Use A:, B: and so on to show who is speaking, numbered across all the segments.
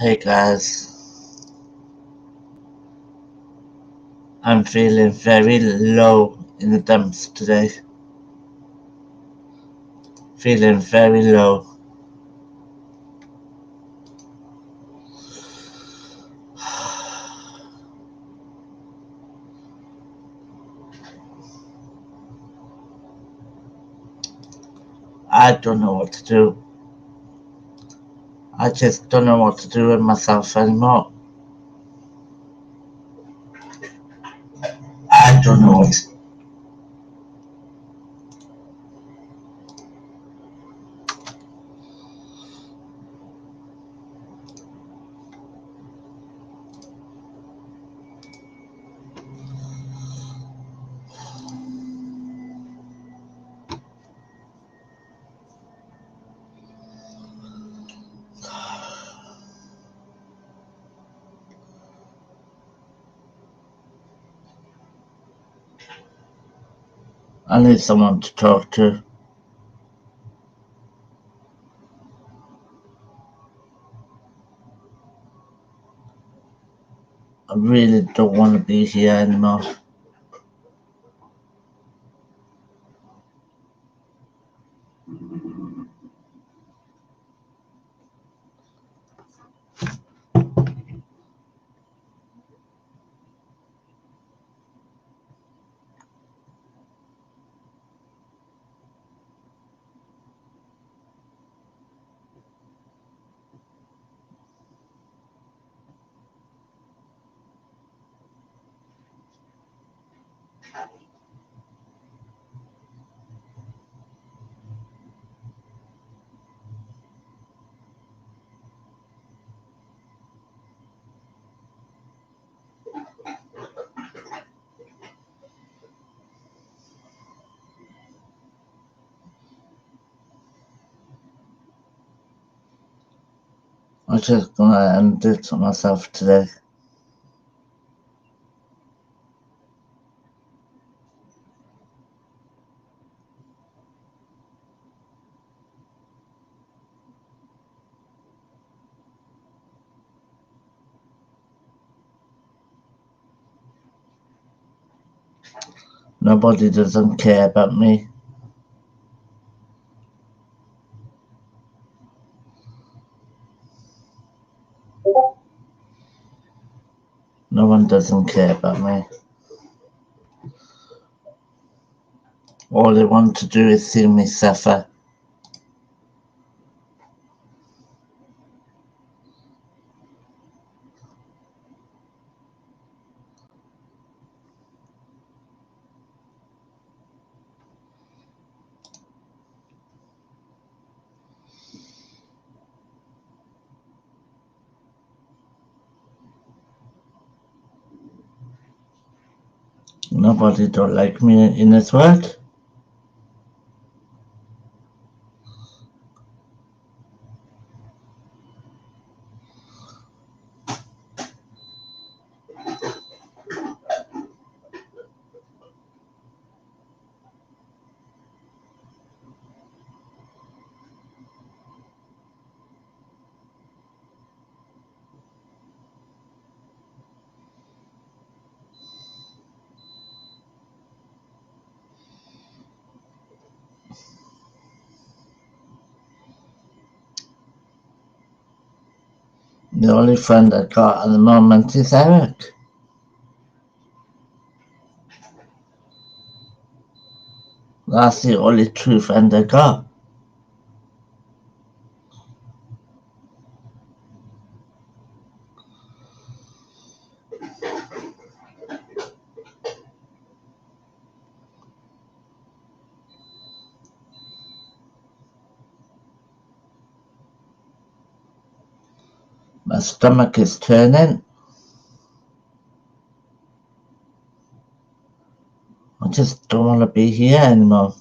A: Hey guys, I'm feeling very low in the dumps today. Feeling very low. I don't know what to do. I just don't know what to do with myself anymore. I don't know what. I need someone to talk to. I really don't want to be here anymore. I'm just gonna end it myself today. Nobody doesn't care about me. No one doesn't care about me. All they want to do is see me suffer. Nobody don't like me in this world. The only friend I got at the moment is Eric. That's the only true friend I got. My stomach is turning. I just don't want to be here anymore.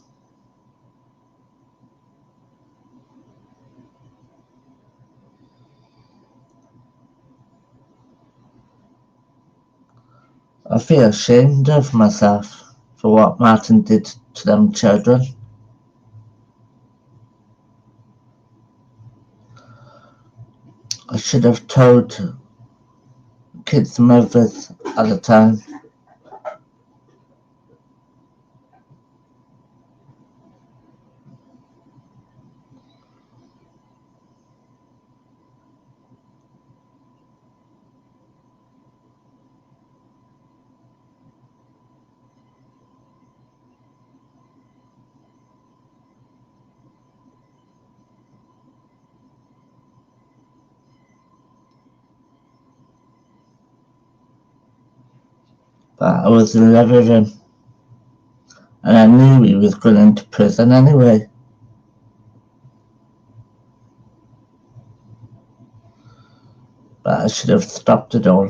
A: I feel ashamed of myself for what Martin did to them children. I should have told kids' mothers at the time. But I was in love with him. And I knew he was going to prison anyway. But I should have stopped it all.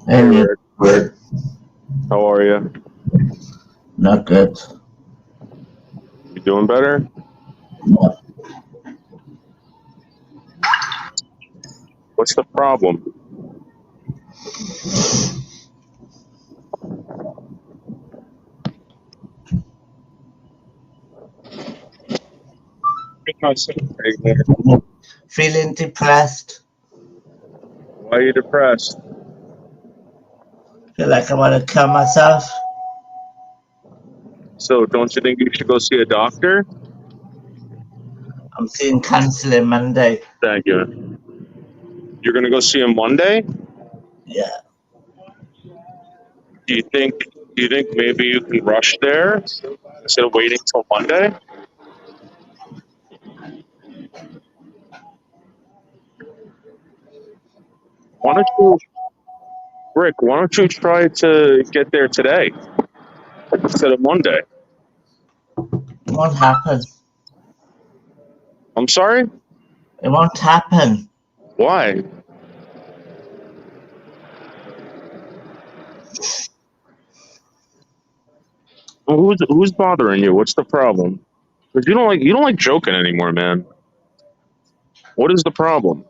B: Hey, Rick. How are you?
A: Not good.
B: You doing better?
A: No.
B: What's the problem?
A: Feeling depressed.
B: Why are you depressed?
A: Feel like I want to kill myself.
B: So, don't you think you should go see a doctor?
A: I'm seeing counseling Monday.
B: Thank you. You're gonna go see him Monday?
A: Yeah.
B: Do you think maybe you can rush there instead of waiting till Monday? Why don't you, Rick? Why don't you try to get there today instead of Monday?
A: It won't happen.
B: I'm sorry.
A: It won't happen.
B: Why? Who's bothering you? What's the problem? Because you don't like joking anymore, man. What is the problem?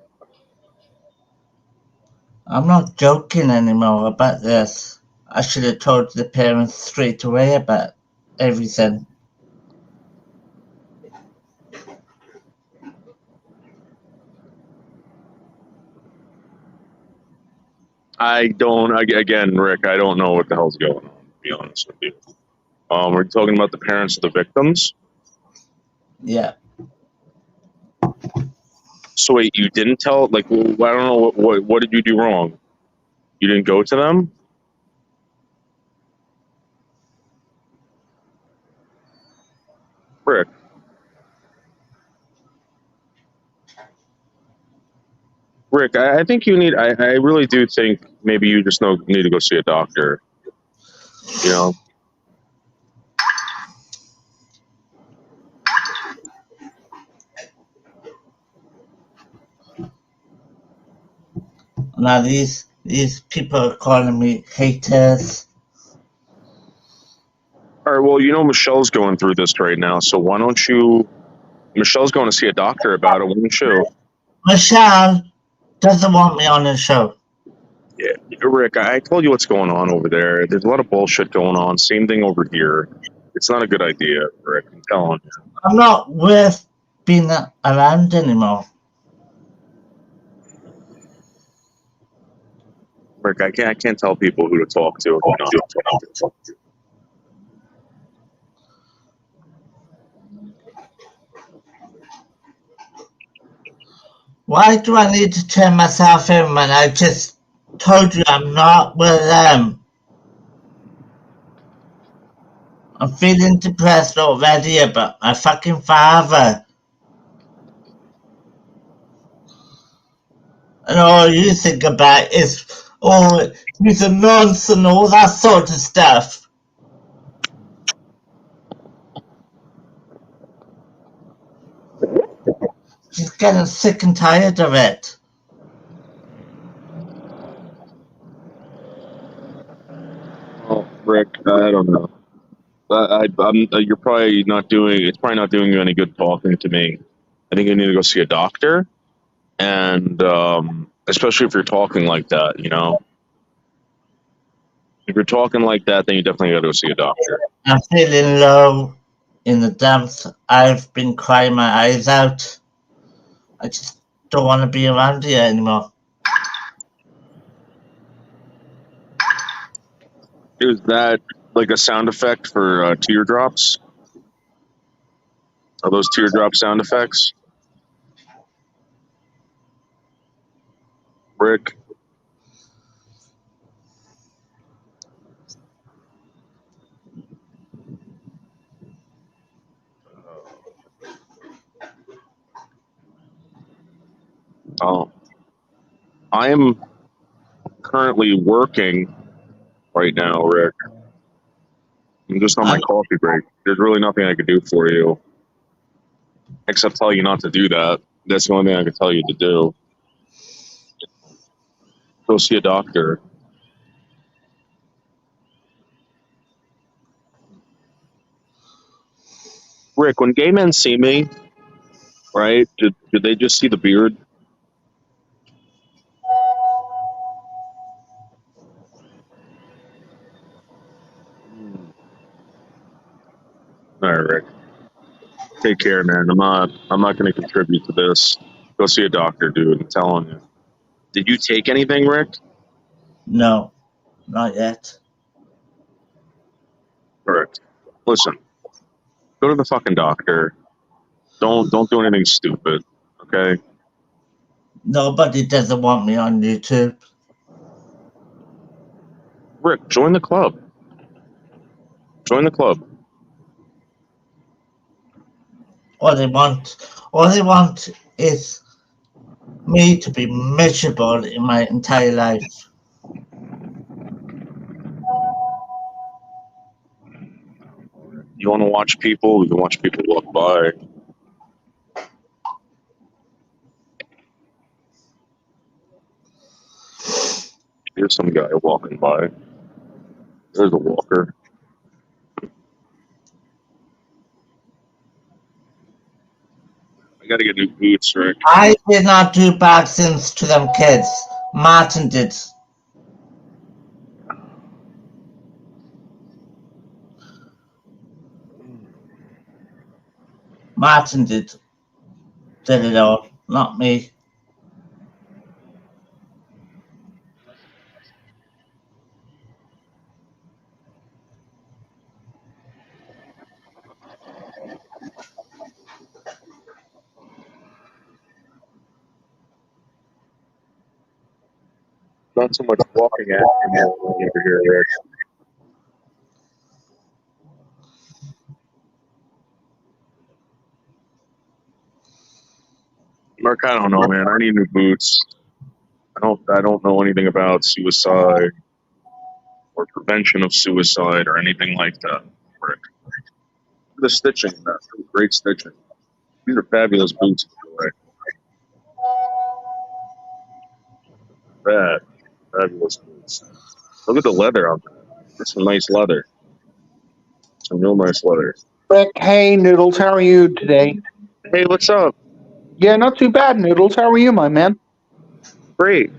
A: I'm not joking anymore about this. I should have told the parents straight away about everything.
B: Again, Rick, I don't know what the hell's going on, to be honest with you. We're talking about the parents of the victims.
A: Yeah.
B: So wait, you didn't tell, like, I don't know, what did you do wrong? You didn't go to them? Rick. Rick, I think you need, I really do think maybe you just need to go see a doctor. You know?
A: Now these people are calling me haters.
B: All right, well, you know Michelle's going through this right now, so why don't you, Michelle's going to see a doctor about it, why don't you?
A: Michelle doesn't want me on the show.
B: Yeah, Rick, I told you what's going on over there. There's a lot of bullshit going on. Same thing over here. It's not a good idea, Rick. I'm telling you.
A: I'm not worth being around anymore.
B: Rick, I can't tell people who to talk to.
A: Why do I need to turn myself in when I just told you I'm not with them? I'm feeling depressed already about my fucking father. And all you think about is, oh, he's a nonce and all that sort of stuff. She's getting sick and tired of it.
B: Oh, Rick, I don't know. You're probably not doing. It's probably not doing you any good talking to me. I think you need to go see a doctor, and especially if you're talking like that. You know, if you're talking like that, then you definitely got to go see a doctor.
A: I'm feeling low in the dumps. I've been crying my eyes out. I just don't want to be around here anymore.
B: Is that like a sound effect for teardrops? Are those teardrop sound effects? Rick? Oh. I am currently working right now, Rick. I'm just on my coffee break. There's really nothing I could do for you. Except tell you not to do that. That's the only thing I can tell you to do. Go see a doctor. Rick, when gay men see me, right, did they just see the beard? All right, Rick. Take care, man. I'm not going to contribute to this. Go see a doctor, dude. I'm telling you. Did you take anything, Rick?
A: No, not yet.
B: Rick, listen. Go to the fucking doctor. Don't do anything stupid, okay?
A: Nobody doesn't want me on YouTube.
B: Rick, join the club. Join the club.
A: All they want is me to be miserable in my entire life.
B: You want to watch people? You can watch people walk by. Here's some guy walking by. There's a walker. I gotta get new boots, Rick.
A: I did not do bad things to them kids. Martin did. Martin did it all, not me.
B: Not so much walking action over here, Rick. Mark, I don't know, man. I need new boots. I don't know anything about suicide or prevention of suicide or anything like that, Rick. The stitching, man. Great stitching. These are fabulous boots, Rick. Fabulous boots. Look at the leather on them. That's some nice leather. Some real nice leather.
C: Rick, hey, Noodles, how are you today?
B: Hey, what's up?
C: Yeah, not too bad, Noodles. How are you, my man?
B: Great.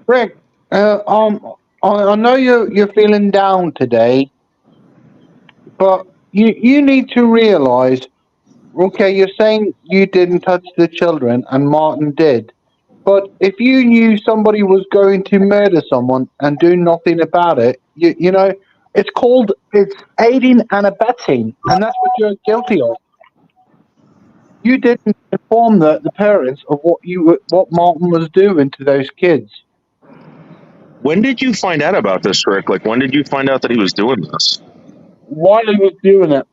C: Rick, I know you're feeling down today, but you need to realize, okay, you're saying you didn't touch the children and Martin did, but if you knew somebody was going to murder someone and do nothing about it, you know, it's aiding and abetting, and that's what you're guilty of. You didn't inform the parents of what Martin was doing to those kids.
B: When did you find out about this, Rick? Like, when did you find out that he was doing this?
C: While he was doing it.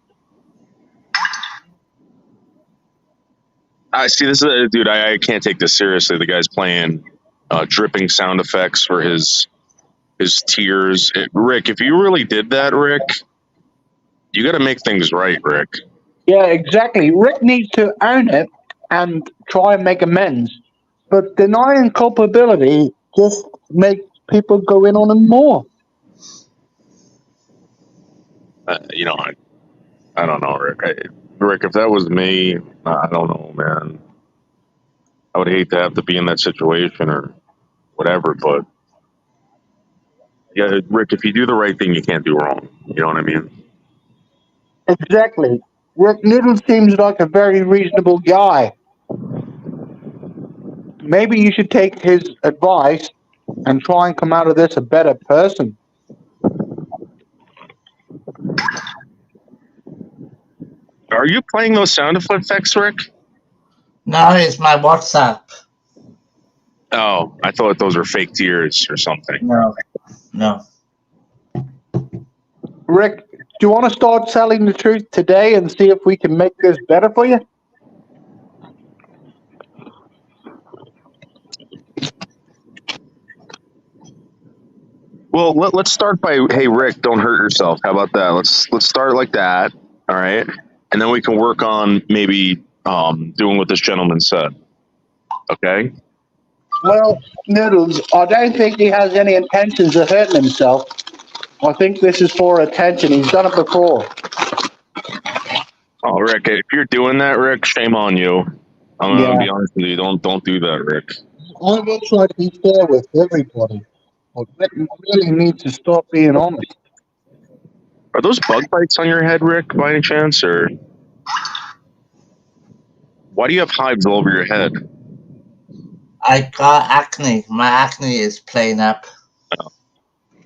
B: I see. This is dude. I can't take this seriously. The guy's playing dripping sound effects for his tears. Rick, if you really did that, Rick, you got to make things right, Rick.
C: Yeah, exactly. Rick needs to own it and try and make amends. But denying culpability just makes people go in on him more.
B: You know, I don't know, Rick. Rick, if that was me, I don't know, man. I would hate to have to be in that situation or whatever, but yeah, Rick, if you do the right thing, you can't do wrong. You know what I mean?
C: Exactly. Rick Noodle seems like a very reasonable guy. Maybe you should take his advice and try and come out of this a better person.
B: Are you playing those sound effects, Rick?
A: No, it's my WhatsApp.
B: Oh, I thought those were fake tears or something.
A: No.
C: Rick, do you want to start telling the truth today and see if we can make this better for you?
B: Well, let's start by, hey, Rick, don't hurt yourself. How about that? Let's start like that, all right? And then we can work on maybe doing what this gentleman said. Okay?
C: Well, Noodles, I don't think he has any intentions of hurting himself. I think this is for attention. He's done it before.
B: Oh, Rick, if you're doing that, Rick, shame on you. I'm gonna be honest with you. Don't do that, Rick.
C: I will try to be fair with everybody. But Rick really needs to stop being honest.
B: Are those bug bites on your head, Rick, by any chance, or why do you have hives all over your head?
A: I got acne. My acne is playing up.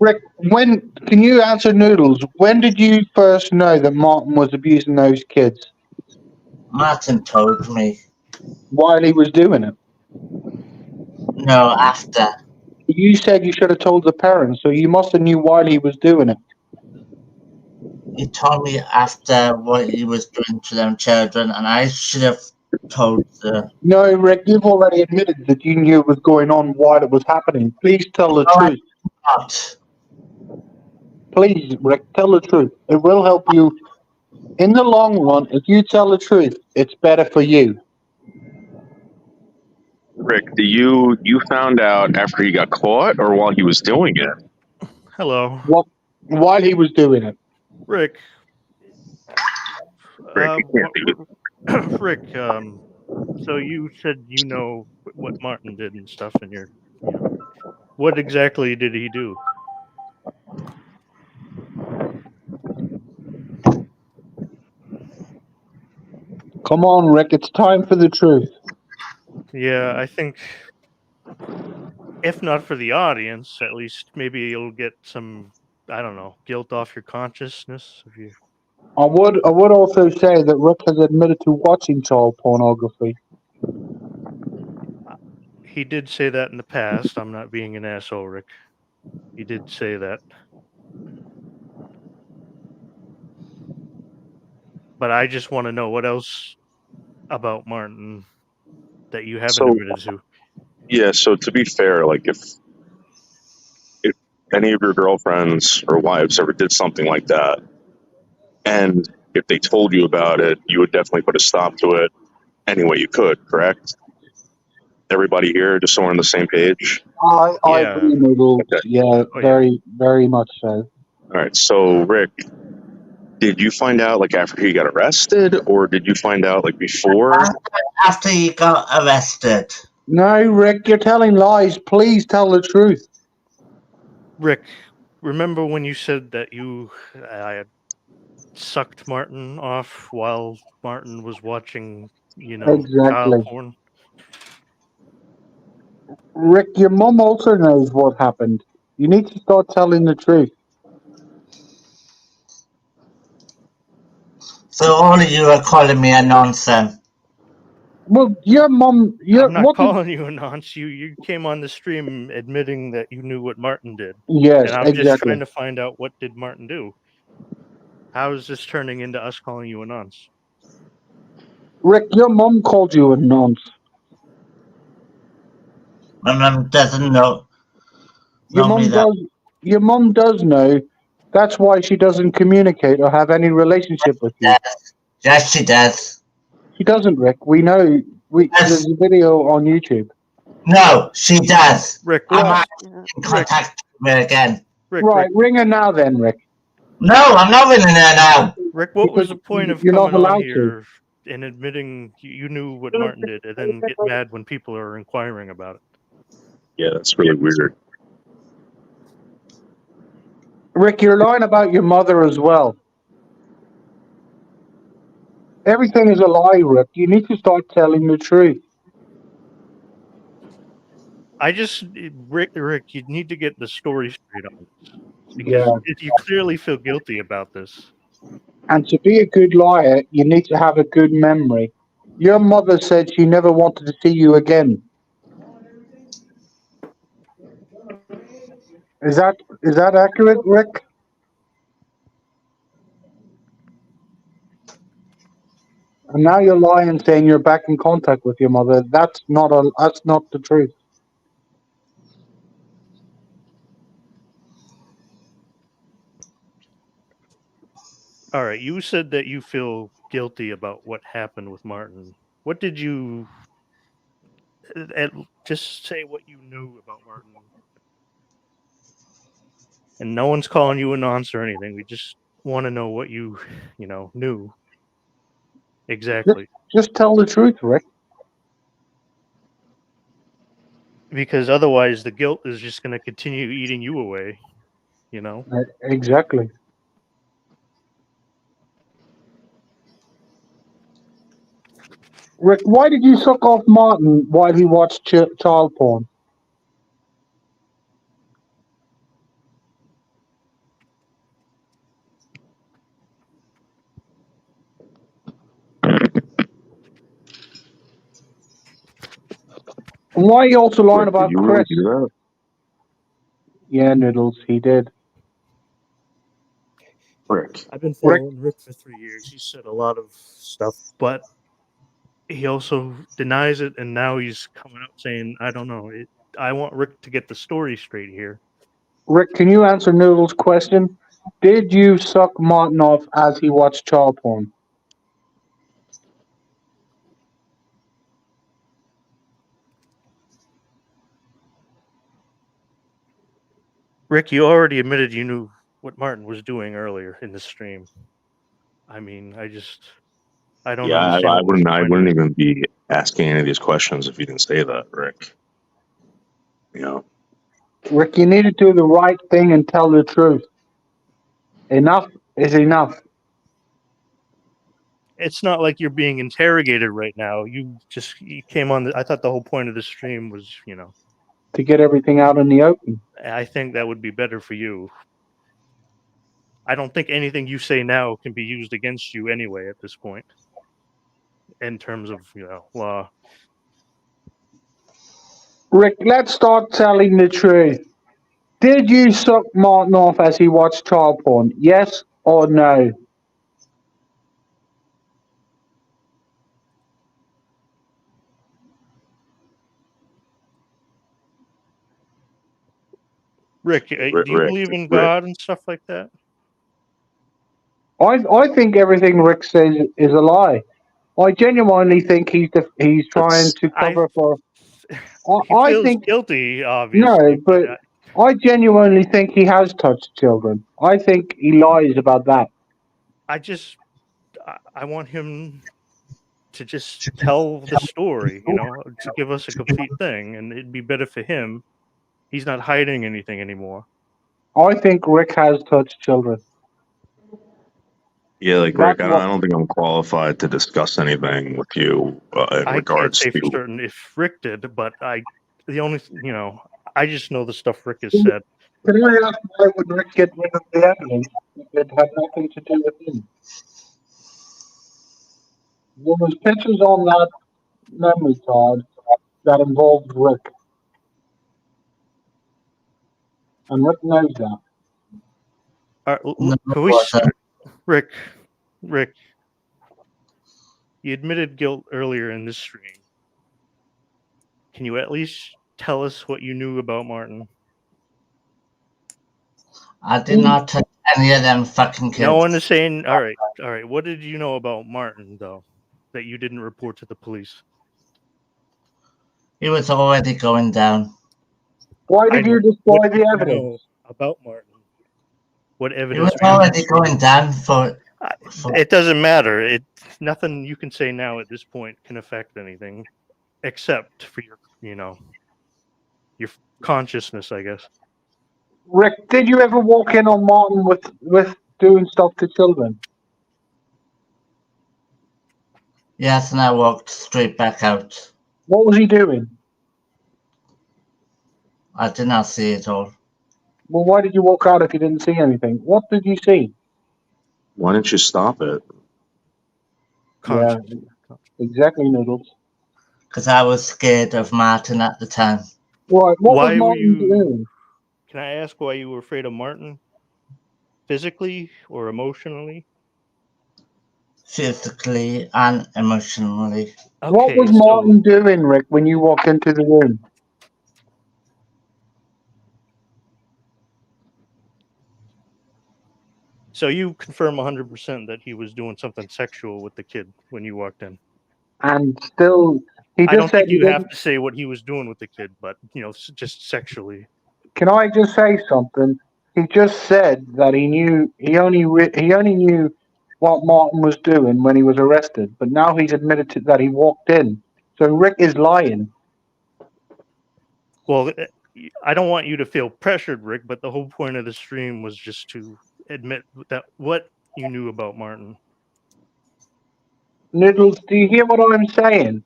C: Rick, can you answer Noodles? When did you first know that Martin was abusing those kids?
A: Martin told me.
C: While he was doing it?
A: No, after.
C: You said you should have told the parents, so you must have knew while he was doing it.
A: He told me after what he was doing to them children, and I should have told the...
C: No, Rick, you've already admitted that you knew it was going on while it was happening. Please tell the truth.
A: Not.
C: Please, Rick, tell the truth. It will help you in the long run. If you tell the truth, it's better for you.
B: Rick, you found out after he got caught or while he was doing it?
D: Hello.
C: Well, while he was doing it.
D: Rick.
B: Rick, you can't do it.
D: Rick, so you said you know what Martin did and stuff, and what exactly did he do?
C: Come on, Rick, it's time for the truth.
D: Yeah, I think if not for the audience, at least maybe you'll get some, I don't know, guilt off your consciousness. If you...
C: I would also say that Rick has admitted to watching child pornography.
D: He did say that in the past. I'm not being an asshole, Rick. He did say that. But I just want to know what else about Martin that you haven't admitted to.
B: Yeah, so to be fair, like if any of your girlfriends or wives ever did something like that, and if they told you about it, you would definitely put a stop to it any way you could, correct? Everybody here, just so we're on the same page?
C: I agree, Noodles.
B: Okay.
C: Yeah, very, very much so.
B: All right, so Rick, did you find out like after he got arrested, or did you find out like before?
A: After he got arrested.
C: No, Rick, you're telling lies. Please tell the truth.
D: Rick, remember when you said that I had sucked Martin off while Martin was watching, child porn?
C: Rick, your mum also knows what happened. You need to start telling the truth.
A: So all of you are calling me a nonsense.
C: Well, your mum...
D: I'm not calling you a nonce. You came on the stream admitting that you knew what Martin did.
C: Yes,
D: and I'm just trying to find out what did Martin do. How is this turning into us calling you a nonce?
C: Rick, your mum called you a nonce.
A: My mum doesn't know.
C: Your mum does know. That's why she doesn't communicate or have any relationship with you.
A: Yes, she does.
C: She doesn't, Rick. We know There's a video on YouTube.
A: No, she does.
D: Rick,
A: I'm
C: Right.
A: not in contact with her again.
D: Rick,
C: Right,
D: Rick,
C: ring her now then, Rick.
A: No, I'm not ringing her now.
D: Rick, what was
C: Because
D: the point of
C: you're not
D: coming on
C: allowed to.
D: here and admitting you knew what Martin did, and then get mad when people are inquiring about it?
B: Yeah, that's really weird.
C: Rick, you're lying about your mother as well. Everything is a lie, Rick. You need to start telling the truth.
D: Rick, you need to get the story straight on this, because you clearly feel guilty about this.
C: And to be a good liar, you need to have a good memory. Your mother said she never wanted to see you again. Is that accurate, Rick? And now you're lying, saying you're back in contact with your mother. That's not the truth.
D: All right, you said that you feel guilty about what happened with Martin. What did you? Just say what you knew about Martin. And no one's calling you a nonce or anything. We just want to know what you knew exactly.
C: Just tell the truth, Rick.
D: Because otherwise, the guilt is just going to continue eating you away.
C: Exactly. Rick, why did you suck off Martin while he watched child porn? And why are you also lying about
B: Did you
C: Chris?
B: really do that?
C: Yeah, Noodles, he did.
B: Rick.
D: I've been following Rick for 3 years. He said a lot of stuff, but he also denies it, and now he's coming up saying, I don't know. I want Rick to get the story straight here.
C: Rick, can you answer Noodles' question? Did you suck Martin off as he watched child porn?
D: Rick, you already admitted you knew what Martin was doing earlier in the stream. I mean, I don't understand.
B: I wouldn't even be asking any of these questions if you didn't say that, Rick.
C: Rick, you need to do the right thing and tell the truth. Enough is enough.
D: It's not like you're being interrogated right now. You came on. I thought the whole point of the stream was,
C: to get everything out in the open.
D: I think that would be better for you. I don't think anything you say now can be used against you anyway at this point, in terms of law.
C: Rick, let's start telling the truth. Did you suck Martin off as he watched child porn? Yes or no?
D: Rick, do you believe in God and stuff like that?
C: I think everything Rick says is a lie. I genuinely think he's trying to cover for.
D: I think guilty, obviously.
C: No, but I genuinely think he has touched children. I think he lies about that.
D: I want him to just tell the story, to give us a complete thing, and it'd be better for him. He's not hiding anything anymore.
C: I think Rick has touched children.
B: Yeah, like Rick, I don't think I'm qualified to discuss anything with you in regards to.
D: I can't say for certain if Rick did, but I just know the stuff Rick has said.
C: Can I ask why would Rick get rid of the evidence? It had nothing to do with him. There was pictures on that memory card that involved Rick. And Rick knows that.
D: Rick, you admitted guilt earlier in this stream. Can you at least tell us what you knew about Martin?
A: I did not touch any of them fucking kids.
D: No one is saying, all right. What did you know about Martin, though, that you didn't report to the police?
A: He was already going down.
C: Why did you destroy
D: What do
C: the
D: you
C: evidence?
D: know about Martin? What
A: He
D: evidence?
A: was
D: were you
A: already
D: destroying?
A: going down for
D: It doesn't matter. Nothing you can say now at this point can affect anything, except for your, your consciousness, I guess.
C: Rick, did you ever walk in on Martin with doing stuff to children?
A: Yes, and I walked straight back out.
C: What was he doing?
A: I did not see it all.
C: Well, why did you walk out if you didn't see anything? What did you see?
B: Why didn't you stop it?
C: Yeah, exactly, Noodles.
A: Because I was scared of Martin at the time.
C: Right, what
D: Why
C: was
D: were
C: Martin
D: you?
C: doing?
D: Can I ask why you were afraid of Martin? Physically or emotionally?
A: Physically and emotionally.
C: What
D: Okay,
C: was Martin doing, Rick, when you walked into the room?
D: So you confirm 100% that he was doing something sexual with the kid when you walked in.
C: And still, he
D: I don't
C: just said
D: think
C: he
D: you have
C: didn't.
D: to say what he was doing with the kid, but just sexually.
C: Can I just say something? He just said that he knew he only knew what Martin was doing when he was arrested, but now he's admitted to that he walked in. So Rick is lying.
D: Well, I don't want you to feel pressured, Rick, but the whole point of the stream was just to admit that what you knew about Martin.
C: Noodles, do you hear what I'm saying?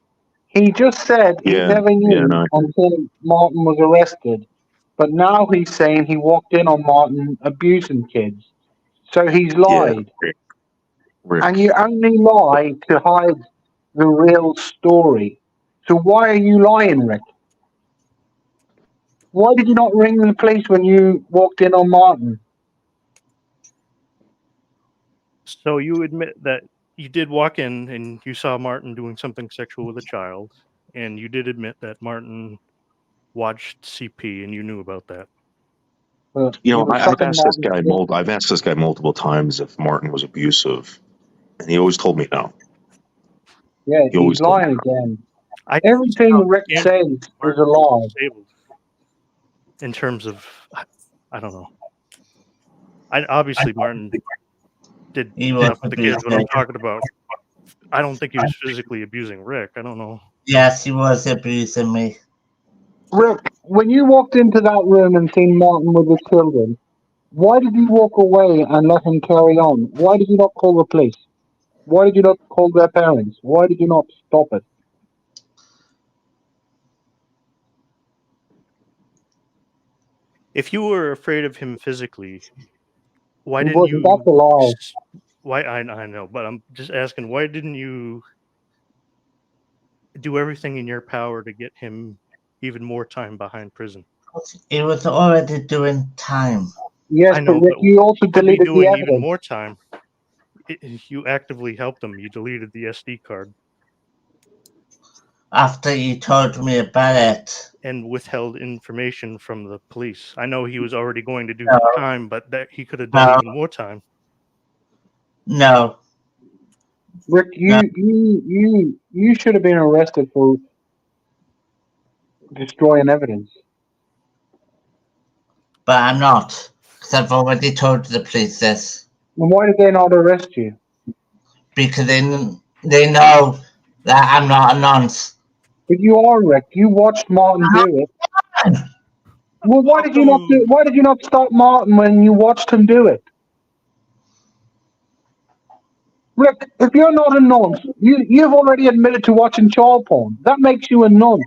C: He just said he
B: Yeah,
C: never knew
B: yeah, no.
C: until Martin was arrested, but now he's saying he walked in on Martin abusing kids. So he's
B: Yeah,
C: lied.
B: Rick.
C: And you only lie to hide the real story. So why are you lying, Rick? Why did you not ring the police when you walked in on Martin?
D: So you admit that you did walk in and you saw Martin doing something sexual with a child, and you did admit that Martin watched CP and you knew about that.
C: He was
B: I've
C: sucking
B: asked this
C: Martin's
B: guy
C: dick.
B: I've asked this guy multiple times if Martin was abusive, and he always told me no.
C: Yeah,
B: He always
C: he's
B: told me
C: lying
B: no.
C: again.
D: I
C: Everything Rick says is a lie.
D: In terms of, I don't know. Obviously Martin did
A: He was
D: stuff with the kids, but I'm
A: abusing.
D: talking about. I don't think he was physically abusing Rick. I don't know.
A: Yes, he was abusing me.
C: Rick, when you walked into that room and seen Martin with the children, why did you walk away and let him carry on? Why did you not call the police? Why did you not call their parents? Why did you not stop it?
D: If you were afraid of him physically, why
C: He
D: didn't
C: wasn't.
D: you?
C: That's a lie.
D: Why I know, but I'm just asking. Why didn't you do everything in your power to get him even more time behind prison?
A: He was already doing time.
C: Yes,
D: I
C: but
D: know,
C: Rick,
D: but
C: you also
D: he could be
C: deleted the
D: doing even
C: evidence.
D: more time. You actively helped him. You deleted the SD card
A: After you told me about it.
D: and withheld information from the police. I know he was already going to do
A: No.
D: time, but that he could have done
A: No.
D: even more time.
A: No.
C: Rick, you should have been arrested for destroying evidence.
A: But I'm not. Because I've already told the police this.
C: And why did they not arrest you?
A: Because they know that I'm not a nonce.
C: But you are, Rick. You watched Martin do it. Well, why did you not do? Why did you not stop Martin when you watched him do it? Rick, if you're not a nonce, you've already admitted to watching child porn. That makes you a nonce.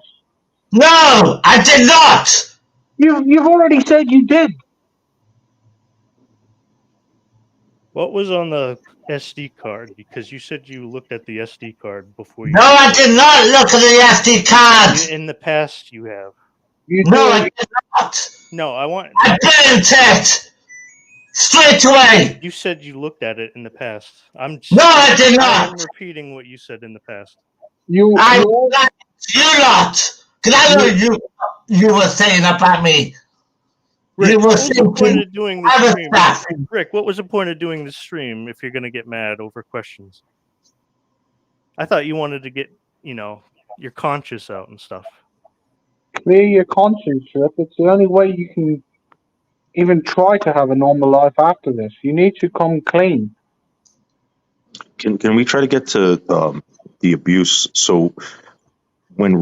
A: No, I did not.
C: You've already said you did.
D: What was on the SD card? Because you said you looked at the SD card before you.
A: No, I did not look at the SD card.
D: In the past, you have.
A: No, I did not.
D: No, I
A: didn't it. Straight away.
D: You said you looked at it in the past.
A: No, I did not.
D: I am repeating what you said in the past.
C: You
A: lot. Because I know you were saying about me.
D: Rick,
A: You were
D: what was the point
A: thinking
D: of doing this
A: other
D: stream?
A: stuff.
D: Rick, what was the point of doing this stream if you're going to get mad over questions? I thought you wanted to get, your conscience out and stuff.
C: clear your conscience, Rick. It's the only way you can even try to have a normal life after this. You need to come clean.
B: Can we try to get to the abuse? So when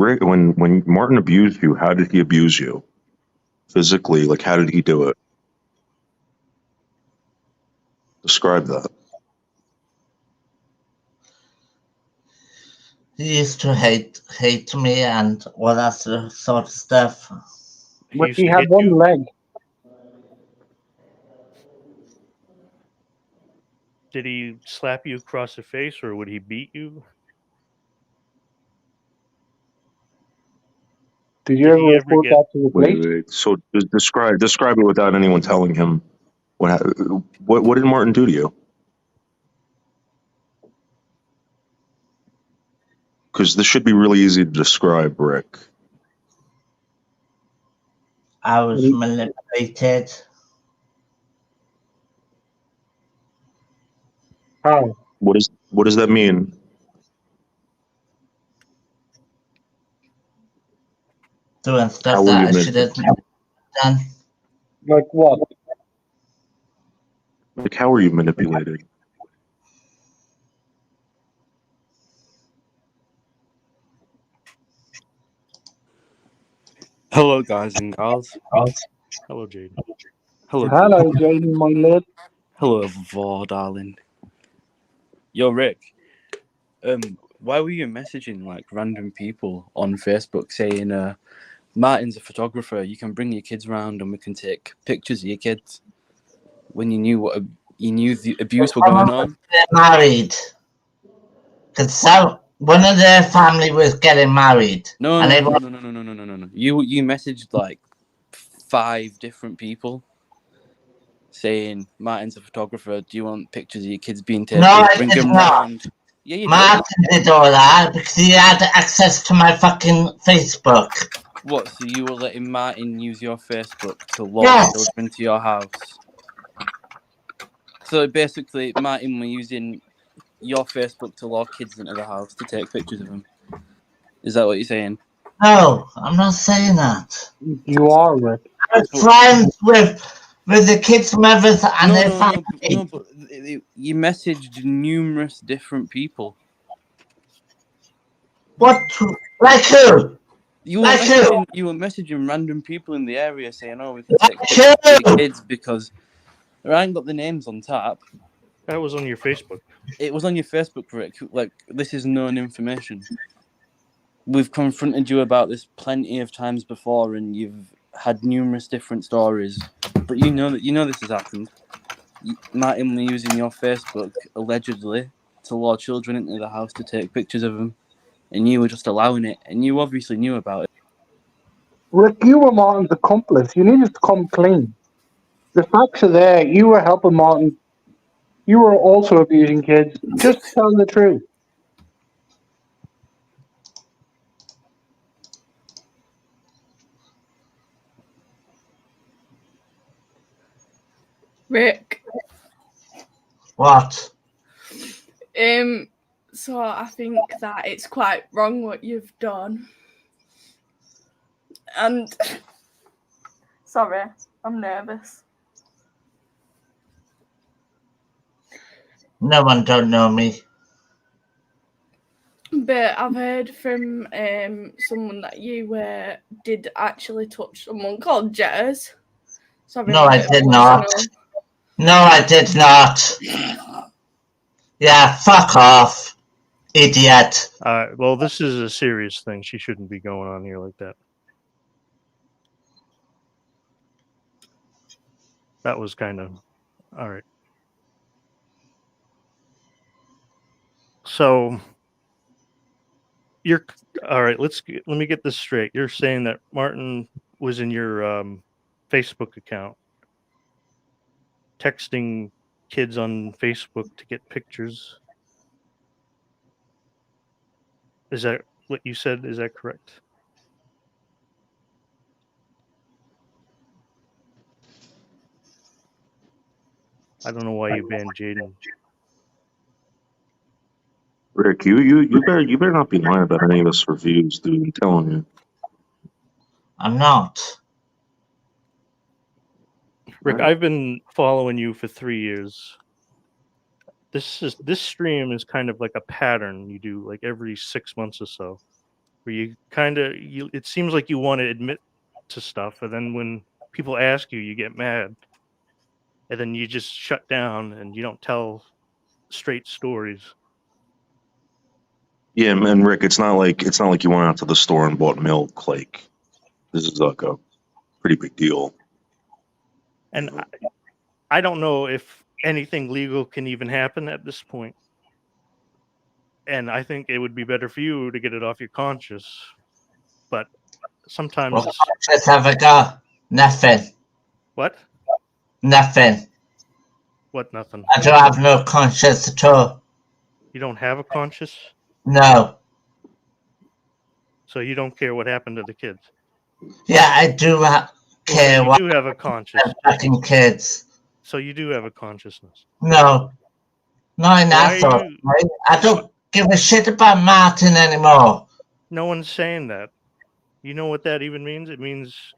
B: Martin abused you, how did he abuse you physically? Like, how did he do it? Describe that.
A: He used to hate me and all that sort of stuff.
C: But
D: used
C: he
D: to
C: had
D: hit
C: one
D: you?
C: leg.
D: Did he slap you across the face, or would he beat you?
C: Did you
D: Did
C: ever
D: he ever
C: report
D: get?
C: that to the police?
B: Wait. So describe it without anyone telling him what did Martin do to you? Because this should be really easy to describe, Rick.
A: I was manipulated.
C: How?
B: What does that mean?
A: Doing stuff
B: How were
A: that
B: you
A: I should have done.
C: Like what?
B: Like, how were you manipulated?
E: Hello, guys and gals.
D: Hello, Jaden.
E: Hello.
C: Hello, Jaden, my lord.
E: Hello, Vor, darling. Yo, Rick. Why were you messaging like random people on Facebook saying, "Martin's a photographer. You can bring your kids around and we can take pictures of your kids"? When you knew the abuse were going on.
A: They're married. Because one of their family was getting married.
E: No.
A: And
E: You messaged like 5 different people saying, "Martin's a photographer. Do you want pictures of your kids being taken?
A: No, I
E: Bring
A: did
E: them
A: not.
E: round." Yeah, you
A: Martin did all that because he had access to my fucking Facebook.
E: What? So you were letting Martin use your Facebook to lure children to your house? So basically, Martin were using your Facebook to lure kids into the house to take pictures of them. Is that what you're saying?
A: No, I'm not saying that.
C: You are, Rick.
A: I was friends with the kids' mothers and their family.
E: No, but you messaged numerous different people.
A: What? Like who?
E: You were messaging random people in the area saying, "Oh, we can take pictures of your kids," because I ain't got the names on tap.
D: That was on your Facebook.
E: It was on your Facebook, Rick. Like, this is known information. We've confronted you about this plenty of times before, and you've had numerous different stories. But you know this has happened. Martin was using your Facebook allegedly to lure children into the house to take pictures of them, and you were just allowing it, and you obviously knew about it.
C: Rick, you were Martin's accomplice. You needed to come clean. The facts are there. You were helping Martin. You were also abusing kids. Just tell the truth.
F: Rick.
A: What?
F: So I think that it's quite wrong what you've done. And sorry, I'm nervous.
A: No one don't know me.
F: But I've heard from someone that you did actually touch someone called Jez. Sorry,
A: No, I did not. No, I did not. Yeah, fuck off, idiot.
D: Well, this is a serious thing. She shouldn't be going on here like that. That was kind of all right. So you're all right. Let me get this straight. You're saying that Martin was in your Facebook account, texting kids on Facebook to get pictures. Is that what you said? Is that correct? I don't know why you banned Jaden.
B: Rick, you better not be lying about any of this reviews, dude. I'm telling you.
A: I'm not.
D: Rick, I've been following you for 3 years. This stream is kind of like a pattern you do like every 6 months or so, where you kind of it seems like you want to admit to stuff, and then when people ask you, you get mad, and then you just shut down and you don't tell straight stories.
B: Yeah, and Rick, it's not like you went out to the store and bought milk. Like, this is like a pretty big deal.
D: And I don't know if anything legal can even happen at this point. And I think it would be better for you to get it off your conscience. But sometimes
A: What conscience have I got? Nothing.
D: What?
A: Nothing.
D: What nothing?
A: I don't have no conscience at all.
D: You don't have a conscience?
A: No.
D: So you don't care what happened to the kids?
A: Yeah, I do care
D: You
A: what
D: do have a conscience.
A: fucking kids.
D: So you do have a consciousness.
A: No. Not in that
D: Why
A: sort.
D: you-
A: Right? I don't give a shit about Martin anymore.
D: No one's saying that. You know what that even means? It means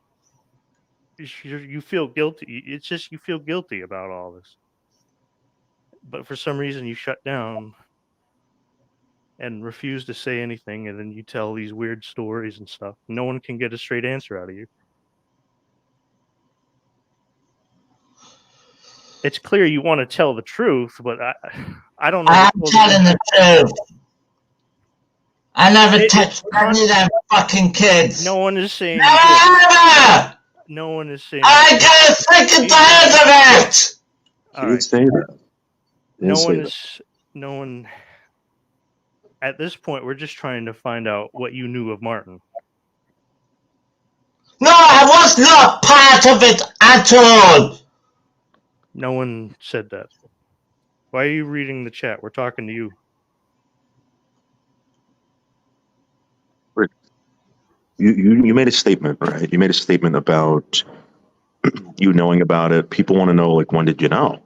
D: you feel guilty. It's just you feel guilty about all this. But for some reason you shut down and refuse to say anything, and then you tell these weird stories and stuff. No one can get a straight answer out of you. It's clear you want to tell the truth, but I don't know.
A: I'm telling the truth. I never touched any of them fucking kids.
D: No one is saying.
A: Never!
D: No one is saying.
A: I get sick and tired of it!
D: All right.
B: Say that.
D: No one. At this point, we're just trying to find out what you knew of Martin.
A: No, I was not part of it at all.
D: No one said that. Why are you reading the chat? We're talking to you.
B: Rick, you made a statement, right? You made a statement about you knowing about it. People want to know, like, when did you know?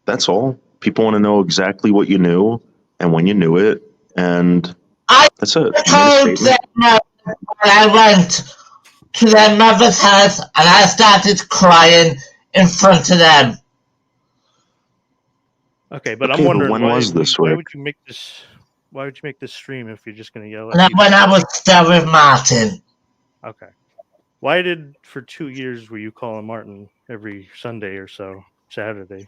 B: That's all. People want to know exactly what you knew and when you knew it, and that's it.
A: I told them when I went to their mother's house and I started crying in front of them.
D: Okay, but
B: Okay,
D: I'm wondering
B: when
D: why,
B: was this,
D: why
B: Rick?
D: would you make this? Why would you make this stream if you're just going to yell at
A: And
D: people?
A: when I was still with Martin.
D: Okay. Why did for 2 years were you calling Martin every Sunday or so, Saturday,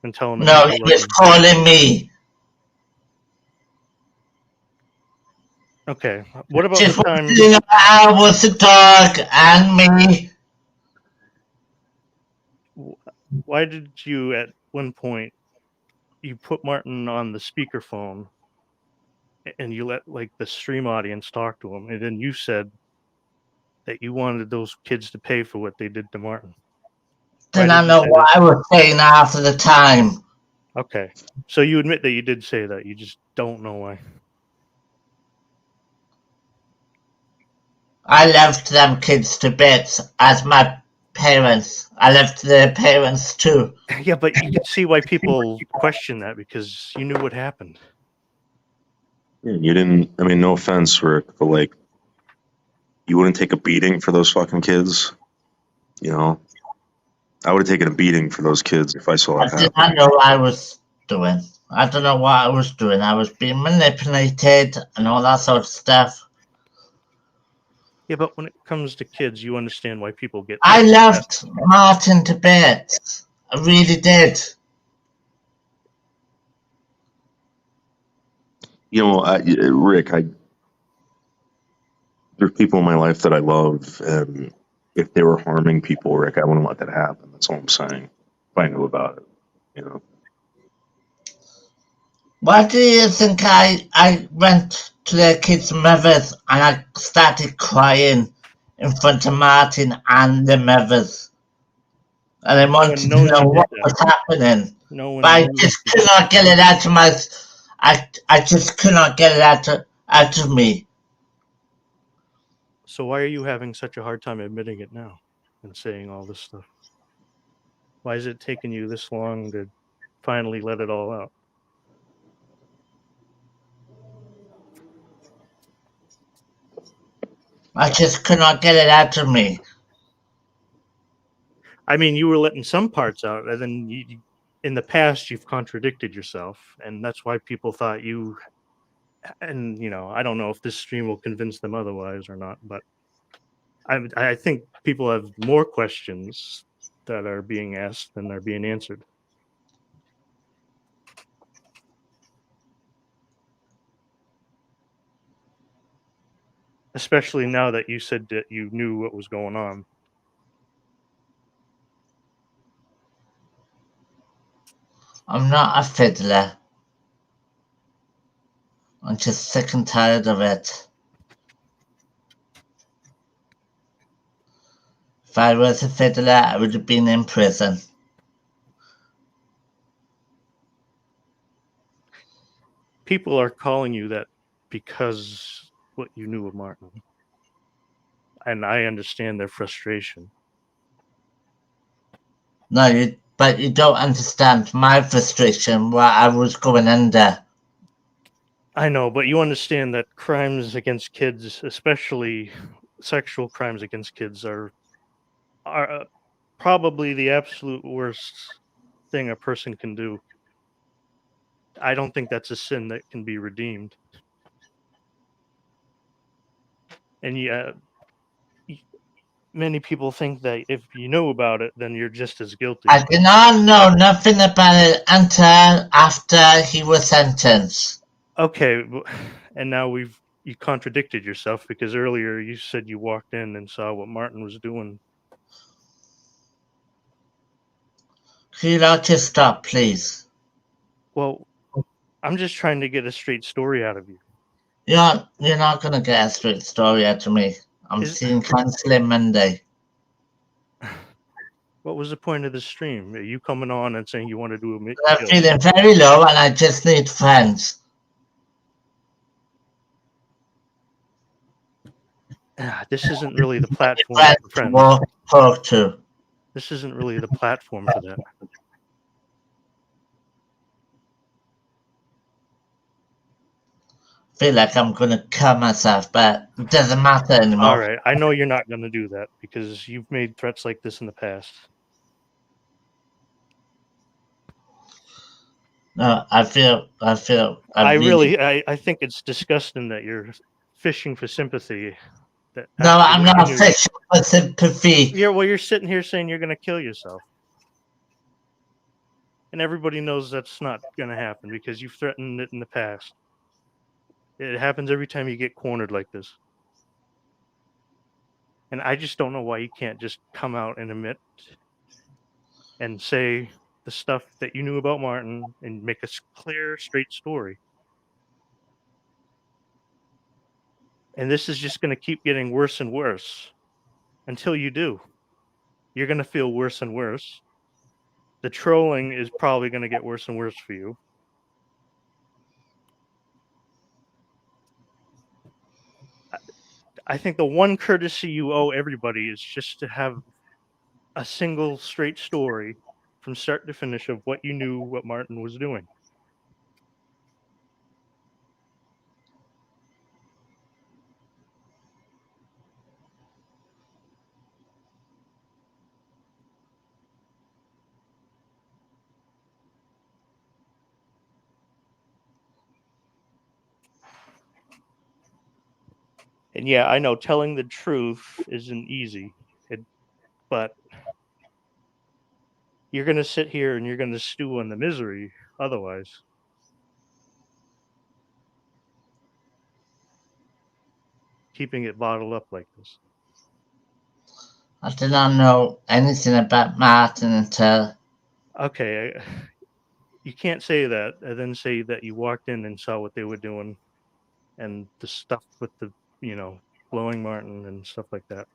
D: and telling him?
A: No,
D: you
A: he
D: love
A: was
D: him?
A: calling me.
D: Okay. What about
A: Just
D: the time?
A: wondering how was the dog and me.
D: Why did you at one point you put Martin on the speakerphone and you let like the stream audience talk to him, and then you said that you wanted those kids to pay for what they did to Martin?
A: Then
D: Why
A: I
D: did you
A: know
D: say
A: what
D: that?
A: I was saying after the time.
D: Okay. So you admit that you did say that. You just don't know why.
A: I loved them kids to bits as my parents. I loved their parents too.
D: Yeah, but you can see why people question that because you knew what happened.
B: Yeah, you didn't. I mean, no offense, Rick, but like, you wouldn't take a beating for those fucking kids. You know, I would have taken a beating for those kids if I saw
A: I
B: it
A: did
B: happen.
A: not know what I was doing. I don't know what I was doing. I was being manipulated and all that sort of stuff.
D: Yeah, but when it comes to kids, you understand why people get.
A: I loved Martin to bits. I really did.
B: You know, Rick, there's people in my life that I love, and if they were harming people, Rick, I wouldn't let that happen. That's all I'm saying. If I knew about it, you know.
A: Why do you think I went to their kids' mothers and I started crying in front of Martin and the mothers? And I wanted to
D: knows
A: know
D: you
A: what
D: did
A: was happening.
D: No one
A: But I
D: knows
A: just
D: you
A: could not get it out of my. I just could not get it out of me.
D: So why are you having such a hard time admitting it now and saying all this stuff? Why is it taking you this long to finally let it all out?
A: I just could not get it out of me.
D: I mean, you were letting some parts out, and then in the past you've contradicted yourself, and that's why people thought you. And I don't know if this stream will convince them otherwise or not, but I think people have more questions that are being asked than are being answered. Especially now that you said that you knew what was going on.
A: I'm not a fiddler. I'm just sick and tired of it. If I was a fiddler, I would have been in prison.
D: People are calling you that because what you knew of Martin. And I understand their frustration.
A: No, but you don't understand my frustration, what I was going under.
D: I know, but you understand that crimes against kids, especially sexual crimes against kids, are probably the absolute worst thing a person can do. I don't think that's a sin that can be redeemed. And many people think that if you know about it, then you're just as guilty.
A: I did not know nothing about it until after he was sentenced.
D: Okay, and now you contradicted yourself, because earlier you said you walked in and saw what Martin was doing.
A: Can you not just stop, please?
D: Well, I'm just trying to get a straight story out of you.
A: You're not gonna get a straight story out of me. I'm seeing counseling Monday.
D: What was the point of the stream? Are you coming on and saying you want to do a
A: I'm feeling very low and I just need friends.
D: This isn't really the platform for friends.
A: Talk to.
D: This isn't really the platform for that.
A: I feel like I'm gonna kill myself, but it doesn't matter anymore.
D: All right, I know you're not going to do that because you've made threats like this in the past.
A: No, I feel.
D: I think it's disgusting that you're fishing for sympathy.
A: No, I'm not fishing for sympathy.
D: You're sitting here saying you're going to kill yourself. And everybody knows that's not going to happen because you've threatened it in the past. It happens every time you get cornered like this. And I just don't know why you can't just come out and admit and say the stuff that you knew about Martin and make a clear, straight story. And this is just going to keep getting worse and worse until you do. You're going to feel worse and worse. The trolling is probably going to get worse and worse for you. I think the one courtesy you owe everybody is just to have a single straight story from start to finish of what you knew what Martin was doing. And yeah, I know telling the truth isn't easy, but you're going to sit here and you're going to stew on the misery otherwise. Keeping it bottled up like this.
A: I did not know anything about Martin until...
D: Okay, you can't say that and then say that you walked in and saw what they were doing and the stuff with the, blowing Martin and stuff like that.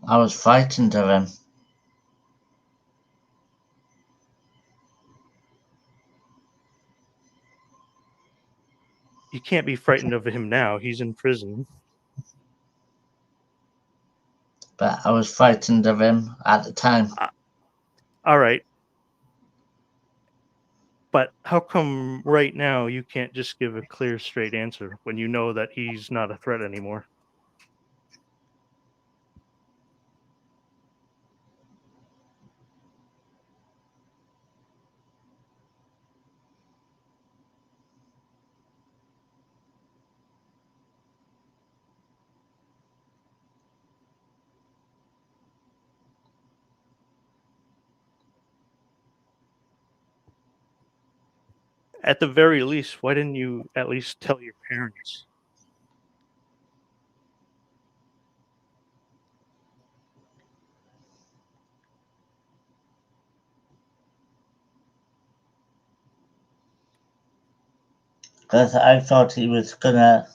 A: I was frightened of him.
D: You can't be frightened of him now. He's in prison.
A: But I was frightened of him at the time.
D: All right. But how come right now you can't just give a clear, straight answer when you know that he's not a threat anymore? At the very least, why didn't you at least tell your parents?
A: Because I thought he was gonna,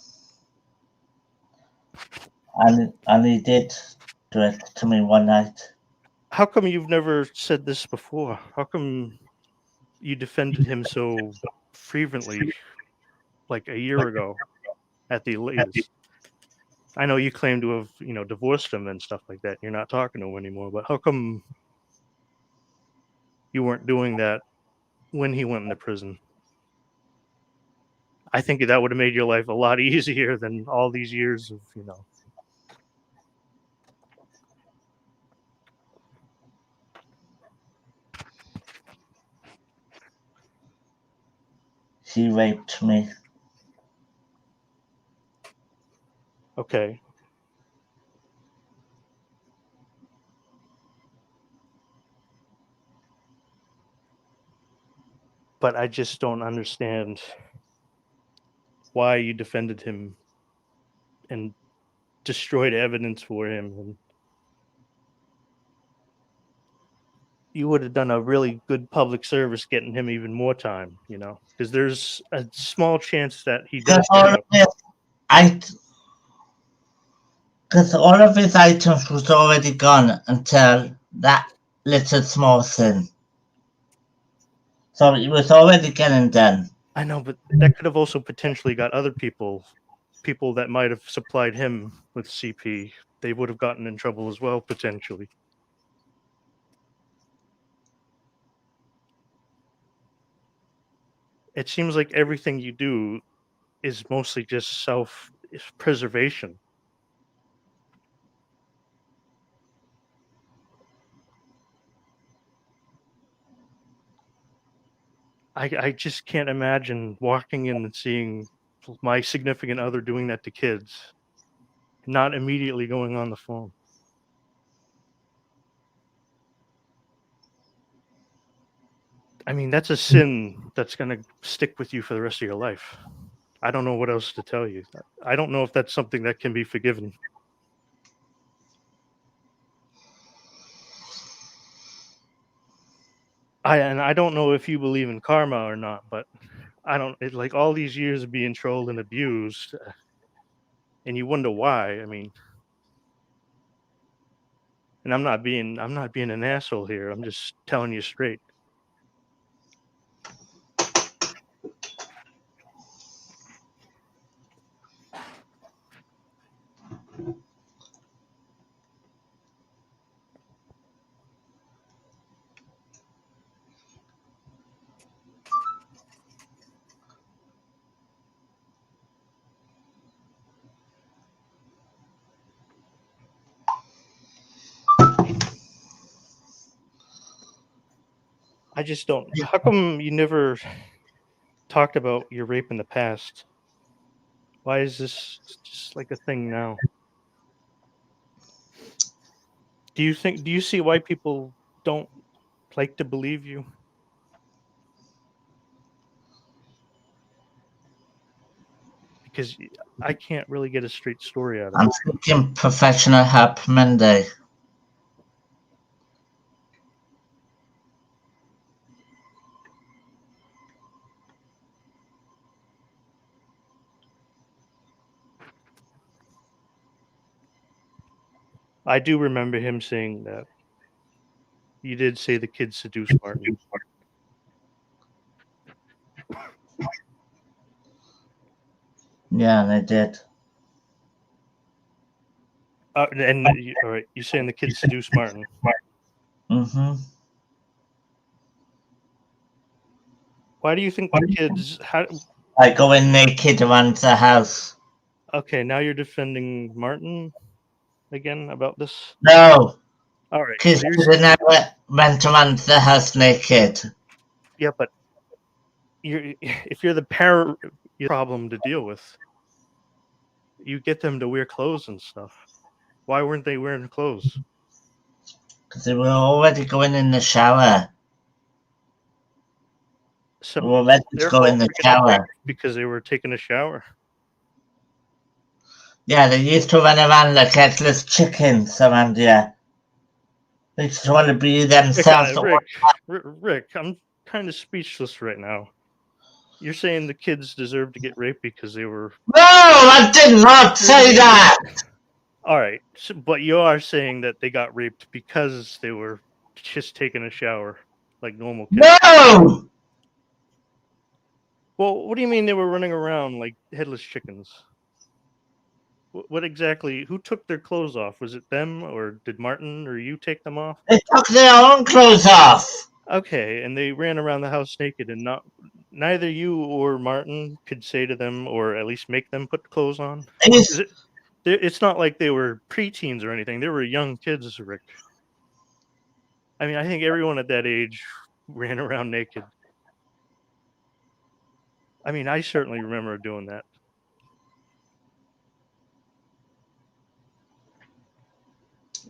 A: and he did do it to me one night.
D: How come you've never said this before? How come you defended him so fervently like a year ago at the latest? I know you claim to have, divorced him and stuff like that. You're not talking to him anymore, but how come you weren't doing that when he went into prison? I think that would have made your life a lot easier than all these years of,
A: He raped me.
D: Okay. But I just don't understand why you defended him and destroyed evidence for him. And you would have done a really good public service getting him even more time, because there's a small chance that he does
A: Because
D: get out.
A: all of his items was already gone until that little small sin. So it was already getting done.
D: I know, but that could have also potentially got other people that might have supplied him with CP. They would have gotten in trouble as well, potentially. It seems like everything you do is mostly just self-preservation. I just can't imagine walking in and seeing my significant other doing that to kids, not immediately going on the phone. I mean, that's a sin that's going to stick with you for the rest of your life. I don't know what else to tell you. I don't know if that's something that can be forgiven. I don't know if you believe in karma or not, but I don't. Like all these years of being trolled and abused, and you wonder why. I mean, and I'm not being an asshole here. I'm just telling you straight. I just don't. How come you never talked about your rape in the past? Why is this just like a thing now? Do you see why people don't like to believe you? Because I can't really get a straight story out of
A: I'm
D: it.
A: seeking professional help Monday.
D: I do remember him saying that. You did say the kid seduced Martin.
A: Yeah, they did.
D: All right, you're saying the kid seduced Martin.
A: Mm-hmm.
D: Why do you think the kids?
A: By going naked around the house.
D: Okay, now you're defending Martin again about this.
A: No,
D: All right.
A: because
D: So
A: they never went around the house naked.
D: yeah, but if you're the parent, you have a problem to deal with. You get them to wear clothes and stuff. Why weren't they wearing clothes?
A: Because they were already going in the shower.
D: So
A: They were ready to
D: they're
A: go in the shower.
D: because they were taking a shower.
A: Yeah, they used to run around like headless chickens around here. They just want to be themselves.
D: Rick, I'm kind of speechless right now. You're saying the kids deserve to get raped because they were...
A: No, I did not say that!
D: All right, but you are saying that they got raped because they were just taking a shower like normal kids.
A: No!
D: Well, what do you mean they were running around like headless chickens? What exactly? Who took their clothes off? Was it them, or did Martin or you take them off?
A: They took their own clothes off.
D: Okay, and they ran around the house naked, and neither you or Martin could say to them, or at least make them put clothes on. It's not like they were preteens or anything. They were young kids, Rick. I mean, I think everyone at that age ran around naked. I mean, I certainly remember doing that.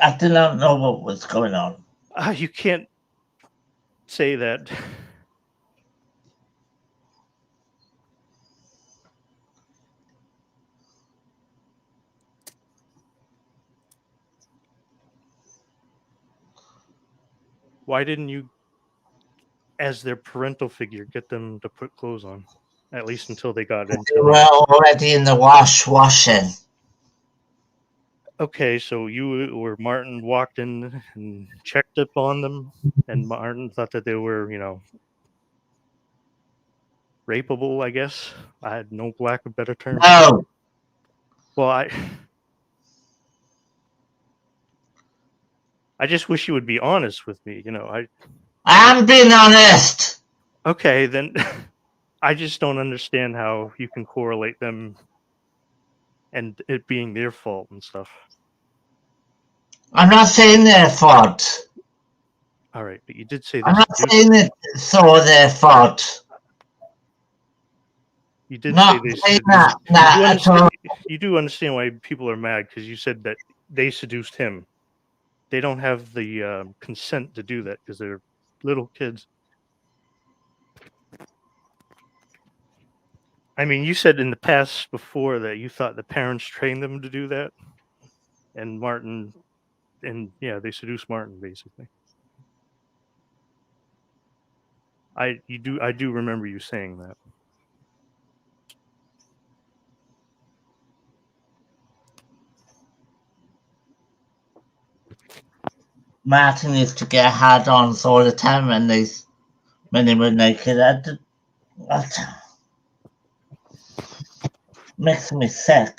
A: I did not know what was going on.
D: You can't say that. Why didn't you, as their parental figure, get them to put clothes on? At least until they got into
A: They were already in the washing.
D: Okay, so you or Martin walked in and checked up on them, and Martin thought that they were, rapeable, I guess. I had no lack of better term.
A: No.
D: Well, I just wish you would be honest with me, I
A: am being honest.
D: Okay, then I just don't understand how you can correlate them and it being their fault and stuff.
A: I'm not saying their fault.
D: All right, but you did say this.
A: I'm not saying it's all their fault.
D: You did
A: not
D: say
A: that.
D: You do understand why people are mad, because you said that they seduced him. They don't have the consent to do that because they're little kids. I mean, you said in the past before that you thought the parents trained them to do that, and Martin, and yeah, they seduced Martin basically. I do remember you saying that.
A: Martin used to get hard-ons all the time when they were naked. What? Makes me sick.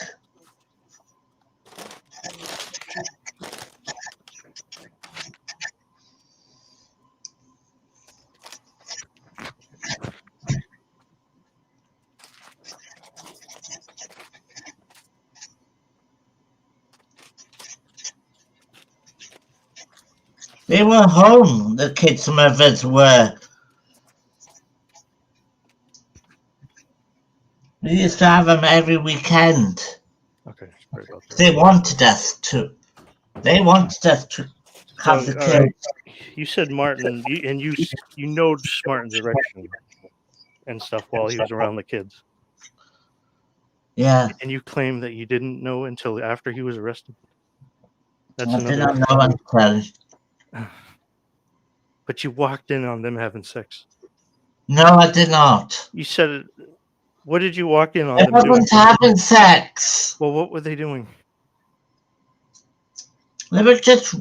A: They were home, the kids' mothers were. We used to have them every weekend.
D: Okay, sorry about that.
A: They wanted us to have the kids.
D: You said Martin, and you noticed Martin's erection and stuff while he was around the kids.
A: Yeah.
D: And you claim that you didn't know until after he was arrested.
A: I did not know until.
D: But you walked in on them having sex.
A: No, I did not.
D: You said it. What did you walk in on
A: They
D: them doing?
A: wasn't having sex.
D: Well, what were they doing?
A: They were just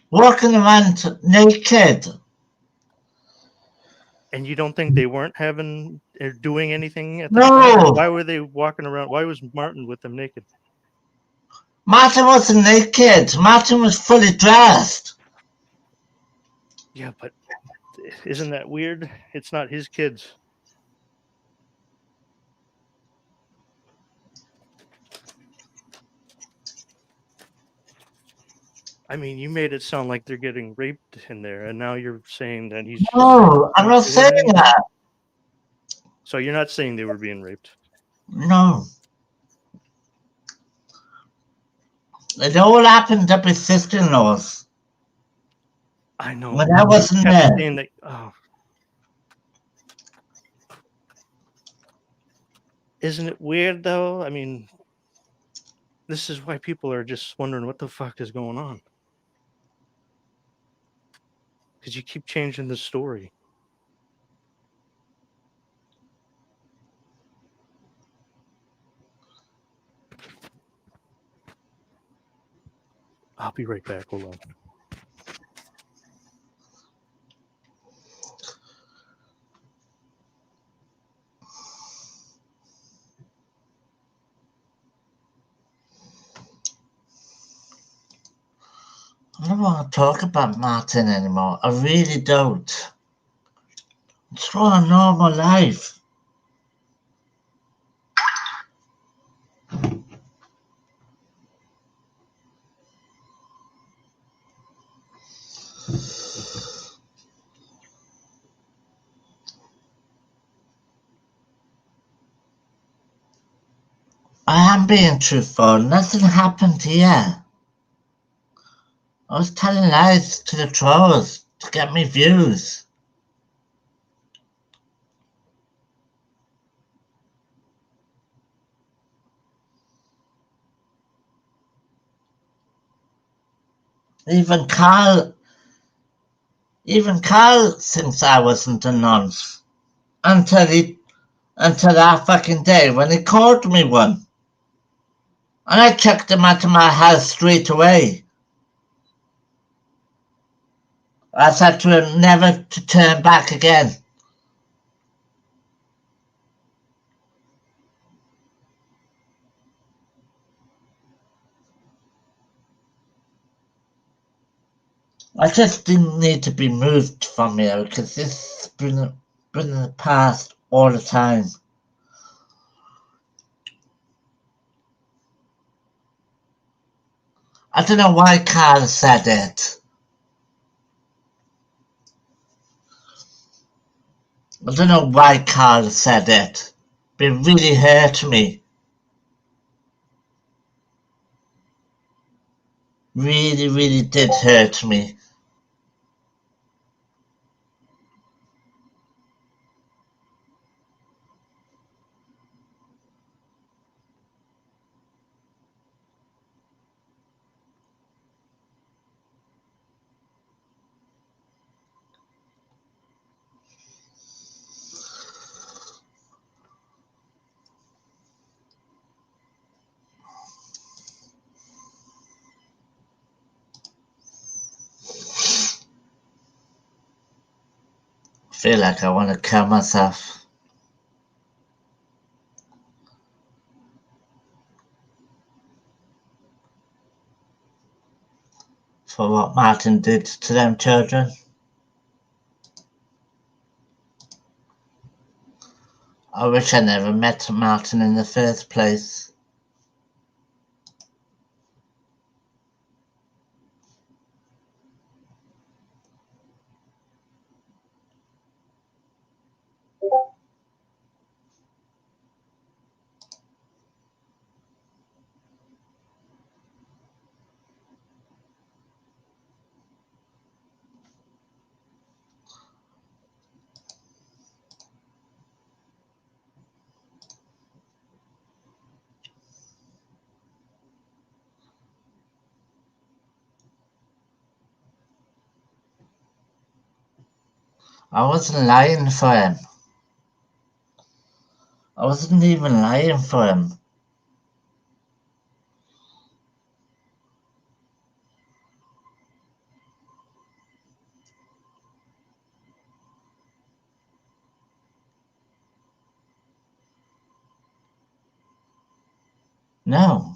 A: walking around naked.
D: And you don't think they weren't having or doing anything at the
A: No.
D: time? Why were they walking around? Why was Martin with them naked?
A: Martin wasn't naked. Martin was fully dressed.
D: Yeah, but isn't that weird? It's not his kids. I mean, you made it sound like they're getting raped in there, and now you're saying that he's just
A: No, I'm not saying that.
D: So you're not saying they were being raped?
A: No. It all happened up his sister-in-law's.
D: I know.
A: When I wasn't
D: You kept
A: there.
D: saying that. Oh. Isn't it weird though? I mean, this is why people are just wondering what the fuck is going on. Because you keep changing the story. I'll be right back. Hold on.
A: I don't want to talk about Martin anymore. I really don't. It's not a normal life. I am being truthful. Nothing happened here. I was telling lies to the trolls to get me views. Even Carl thinks I wasn't a nonce. Until that fucking day when he called me one. And I chucked him out of my house straight away. I said to him never to turn back again. I just didn't need to be moved from here because this has been in the past all the time. I don't know why Carl said it. I don't know why Carl said it. But it really hurt me. Really, really did hurt me. I feel like I want to kill myself. For what Martin did to them children. I wish I never met Martin in the first place. I wasn't lying for him. I wasn't even lying for him. No.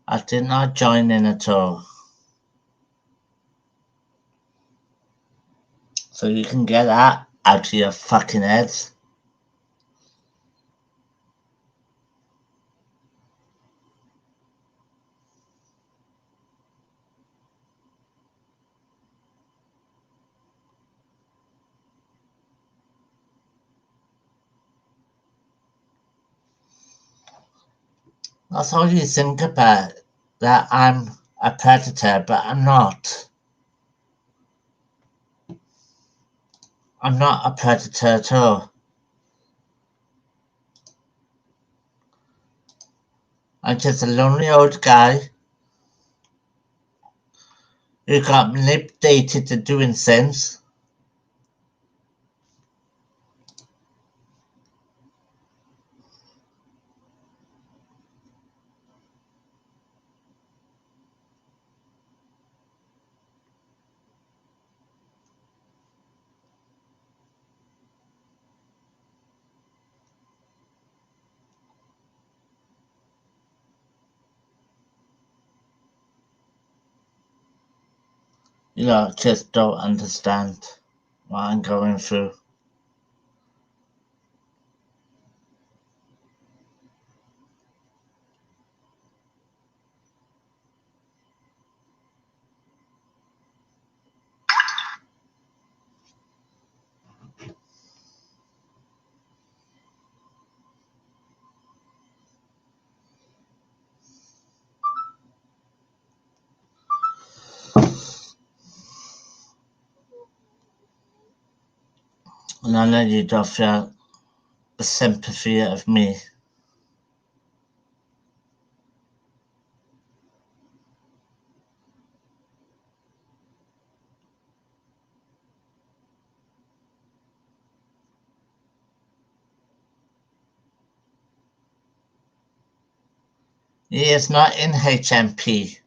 A: I did not join in at all. So you can get that out of your fucking heads. That's all you think about, that I'm a predator, but I'm not. I'm not a predator at all. I'm just a lonely old guy who got manipulated to doing things. Just don't understand what I'm going through. And I know you don't feel the sympathy of me. He is not in HMP.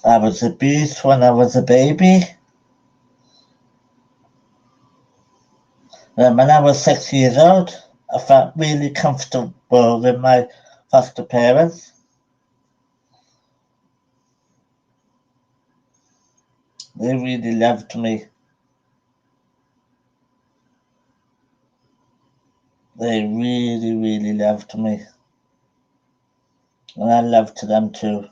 A: I was abused when I was a baby. Then when I was 6 years old, I felt really comfortable with my foster parents. They really loved me. They really, really loved me. And I loved them too.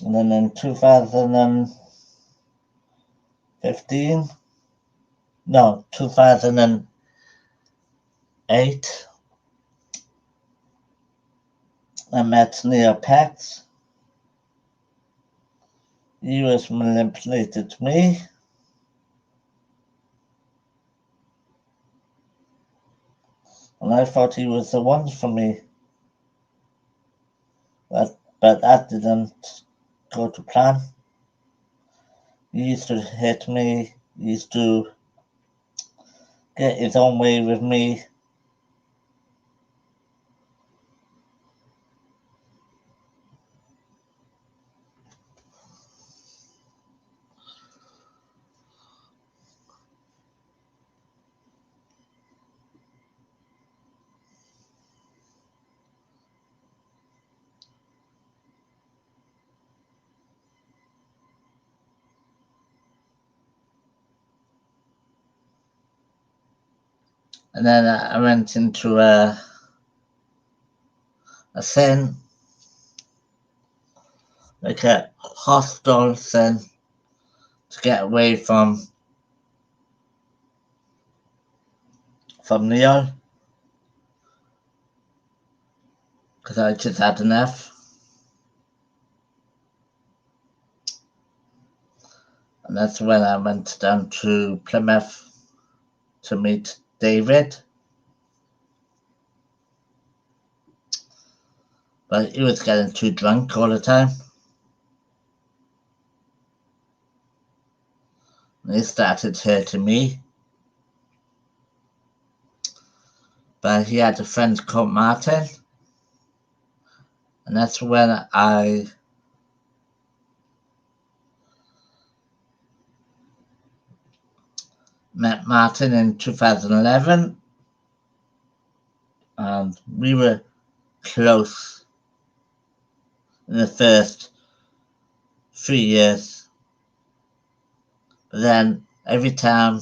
A: And then in 2015, no, 2008, I met Neil Pax. He was manipulated me. And I thought he was the one for me. But that didn't go to plan. He used to hit me. He used to get his own way with me. And then I went into a sin, like a hostile sin, to get away from Neil, because I just had enough. And that's when I went down to Plymouth to meet David. But he was getting too drunk all the time. And he started hurting me. But he had a friend called Martin. And that's when I met Martin in 2011. And we were close in the first 3 years. But then every time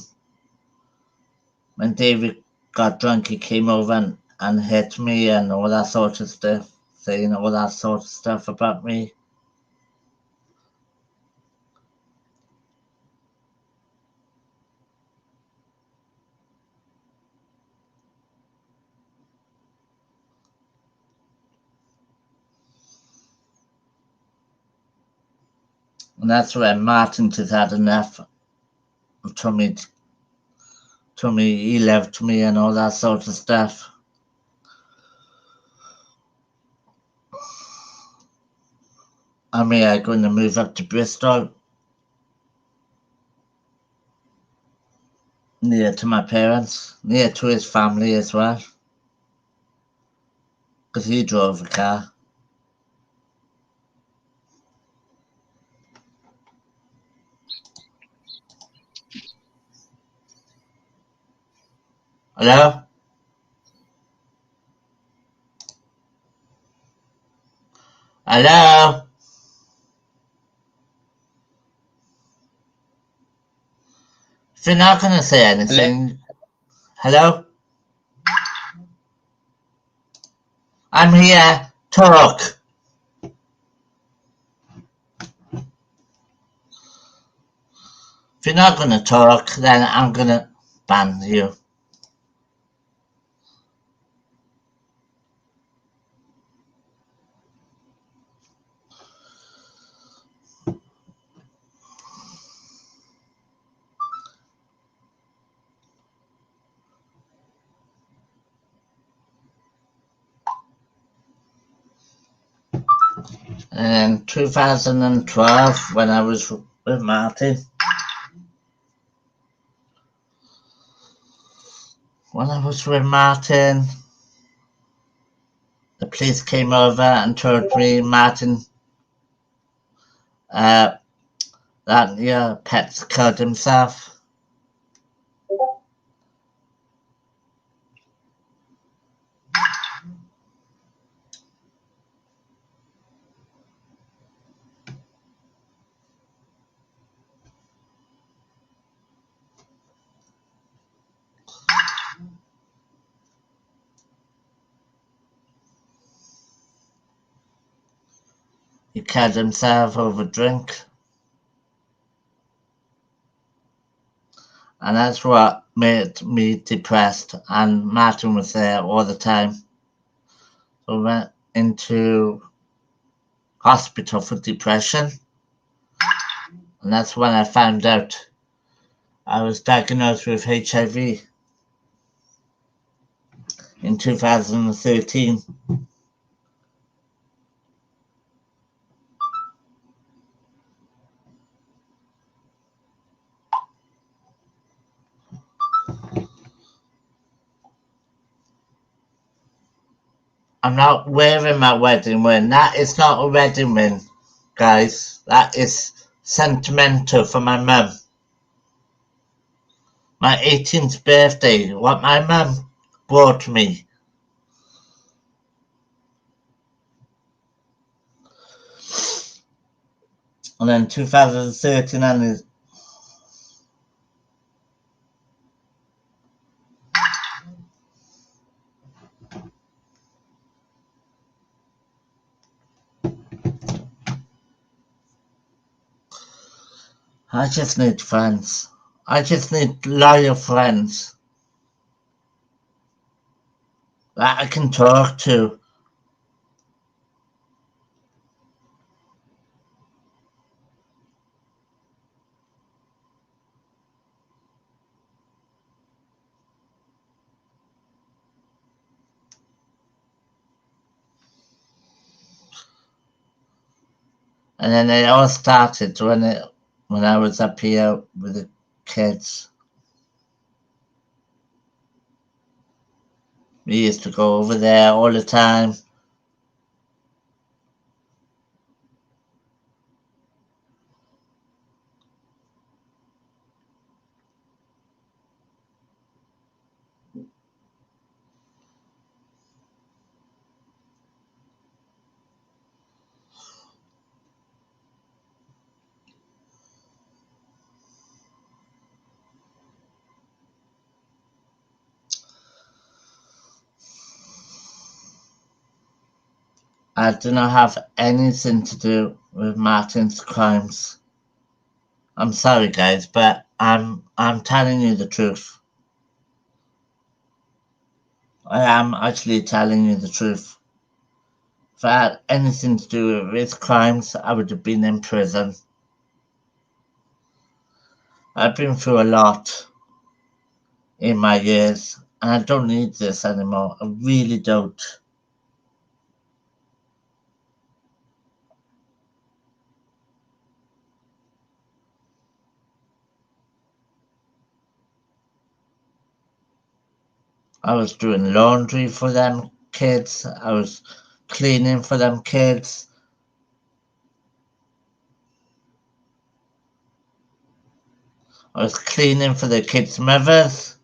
A: when David got drunk, he came over and hit me and all that sort of stuff, saying all that sort of stuff about me. And that's when Martin just had enough. Told me he loved me and all that sort of stuff. I mean, I'm going to move up to Bristol, near to my parents, near to his family as well, because he drove a car. Hello? Hello? If you're not going to say anything... Hello? I'm here. Talk. If you're not going to talk, then I'm going to ban you. And in 2012, when I was with Martin, the police came over and told me, Martin, that your pet's killed himself. He killed himself over drink. And that's what made me depressed. And Martin was there all the time. So I went into hospital for depression. And that's when I found out I was diagnosed with HIV in 2013. I'm not wearing my wedding ring. That is not a wedding ring, guys. That is sentimental for my mum. My 18th birthday, what my mum brought me. And then 2013, and I just need friends. I just need loyal friends that I can talk to. And then it all started when I was up here with the kids. We used to go over there all the time. I do not have anything to do with Martin's crimes. I'm sorry, guys, but I'm telling you the truth. I am actually telling you the truth. If I had anything to do with his crimes, I would have been in prison. I've been through a lot in my years, and I don't need this anymore. I really don't. I was doing laundry for them kids. I was cleaning for them kids. I was cleaning for the kids' mothers.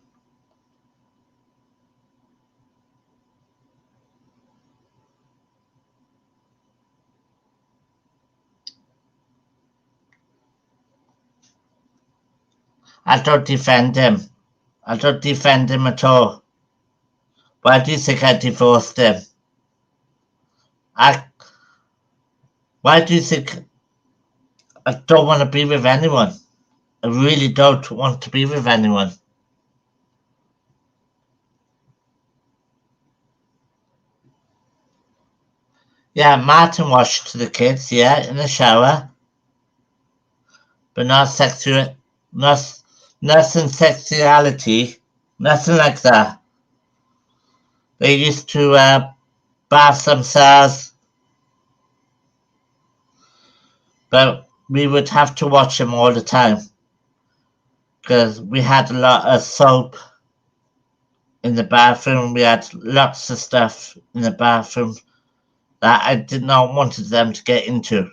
A: I don't defend him. I don't defend him at all. Why do you think I divorced him? Why do you think I don't want to be with anyone? I really don't want to be with anyone. Yeah, Martin washed the kids, yeah, in the shower. But not nothing sexuality, nothing like that. They used to bath themselves, but we would have to watch them all the time because we had a lot of soap in the bathroom. We had lots of stuff in the bathroom that I did not want them to get into.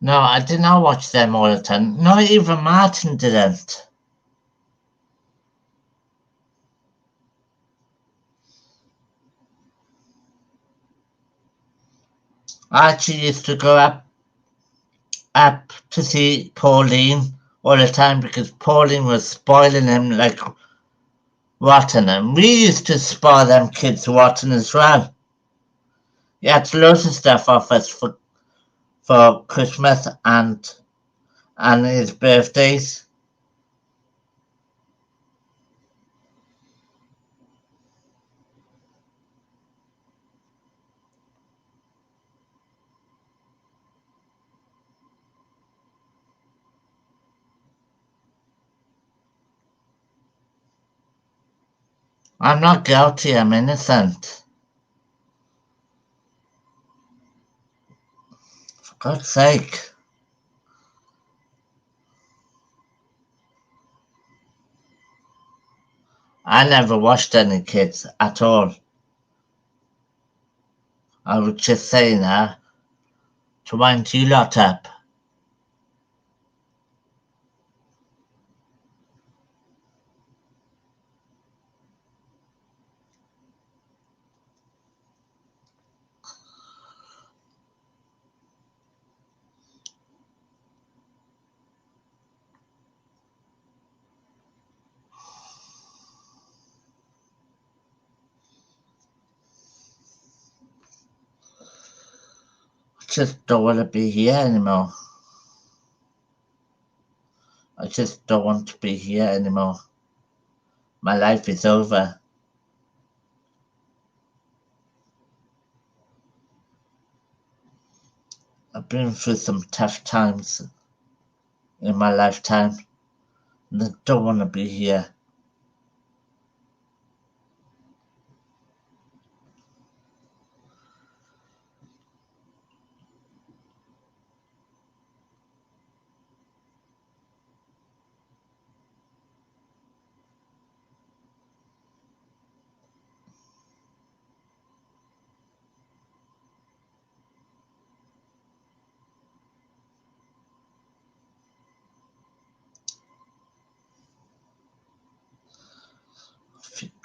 A: No, I did not watch them all the time. Not even Martin didn't. I actually used to go up to see Pauline all the time because Pauline was spoiling him like rotten, and we used to spoil them kids rotten as well. He had loads of stuff off us for Christmas and his birthdays. I'm not guilty, I'm innocent. For God's sake. I never watched any kids at all. I was just saying that to wind you lot up. I just don't want to be here anymore. I just don't want to be here anymore. My life is over. I've been through some tough times in my lifetime, and I don't want to be here.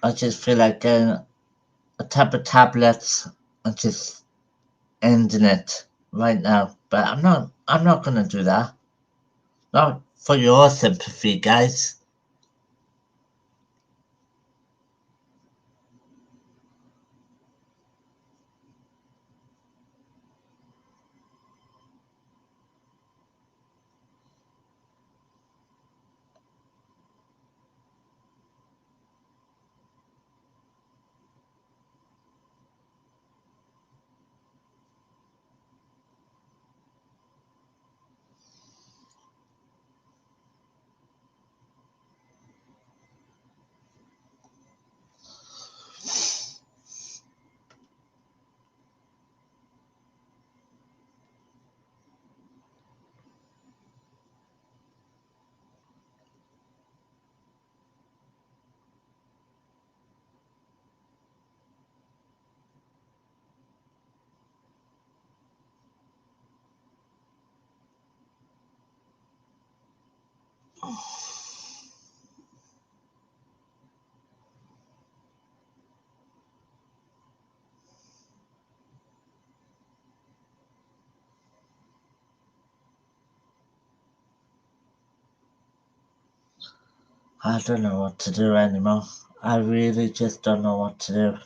A: I just feel like getting a type of tablets and just ending it right now. But I'm not gonna do that. Not for your sympathy, guys. I don't know what to do anymore. I really just don't know what to do.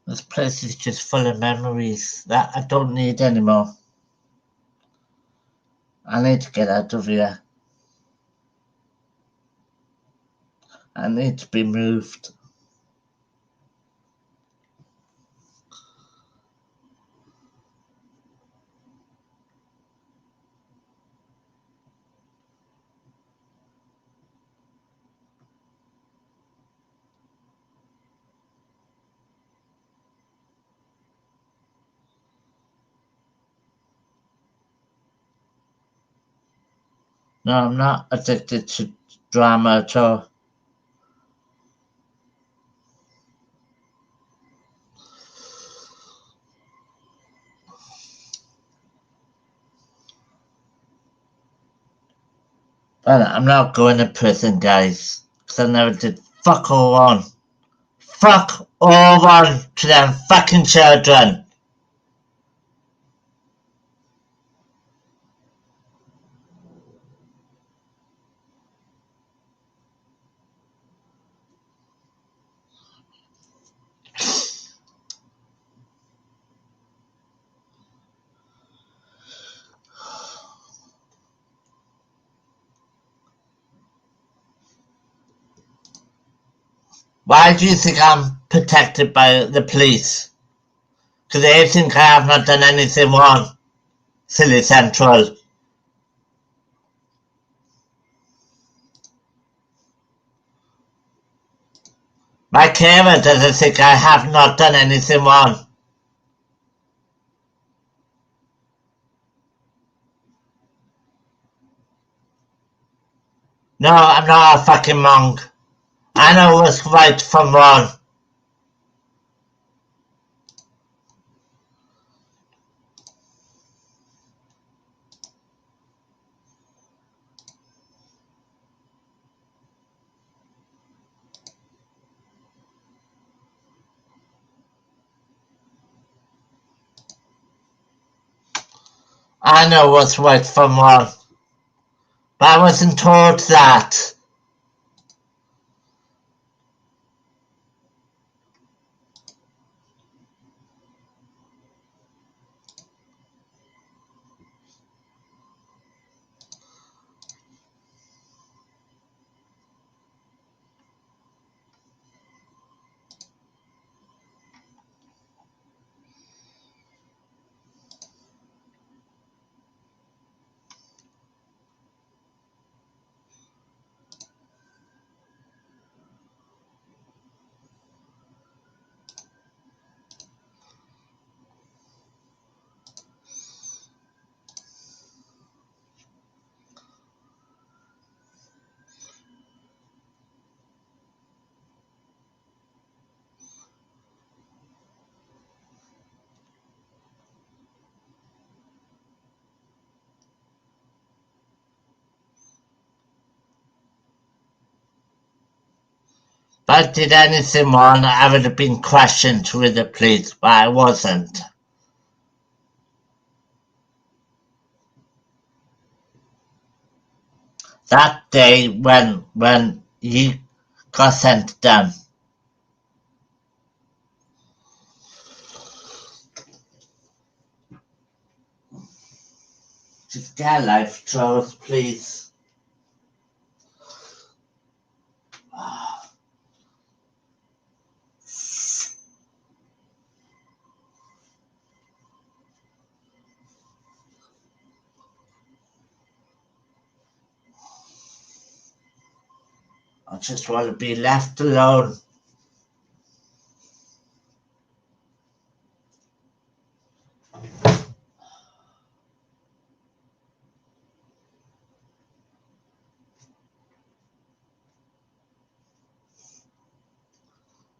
A: This place is just full of memories that I don't need anymore. I need to get out of here. I need to be moved. No, I'm not addicted to drama at all. But I'm not going to prison, guys, because I never did fuck all on. Fuck all on to them fucking children. Why do you think I'm protected by the police? Because they think I have not done anything wrong, silly Central. My carer doesn't think I have not done anything wrong. No, I'm not a fucking monk. I know what's right from wrong. I know what's right from wrong. But I wasn't told that. If I did anything wrong, I would have been questioned with the police, but I wasn't. That day when he got sent down. Just get a life, Charles, please. I just want to be left alone.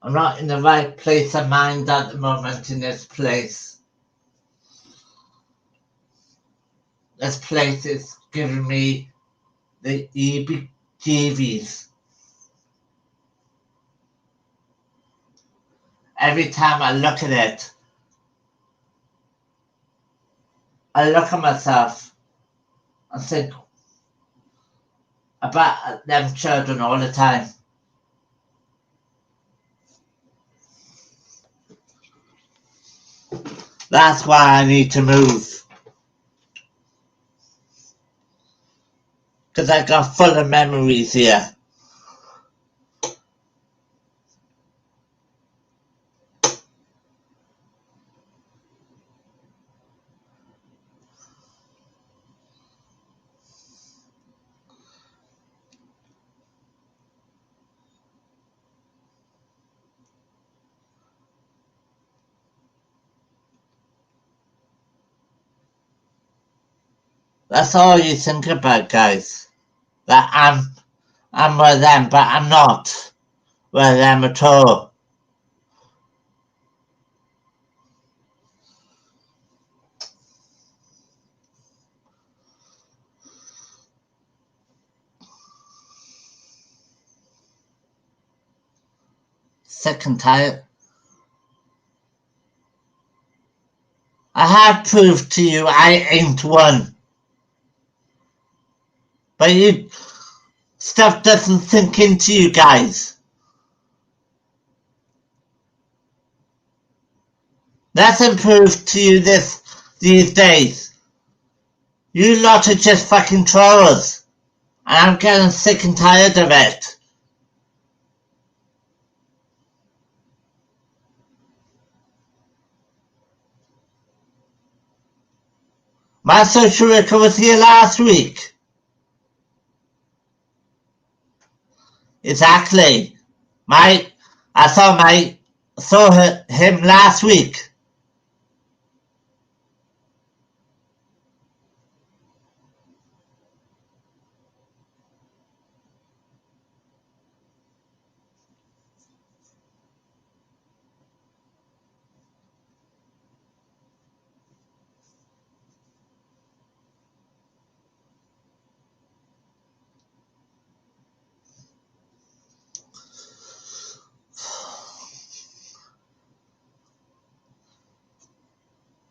A: I'm not in the right place of mind at the moment in this place. This place is giving me the heebie-jeebies. Every time I look at it, I look at myself and think about them children all the time. That's why I need to move. Because I got full of memories here. That's all you think about, guys. That I'm with them, but I'm not with them at all. Sick and tired. I have proved to you I ain't one. But you stuff doesn't sink into you guys. Nothing proves to you these days. You lot are just fucking trolls. And I'm getting sick and tired of it. My social worker was here last week. Exactly. I saw him last week.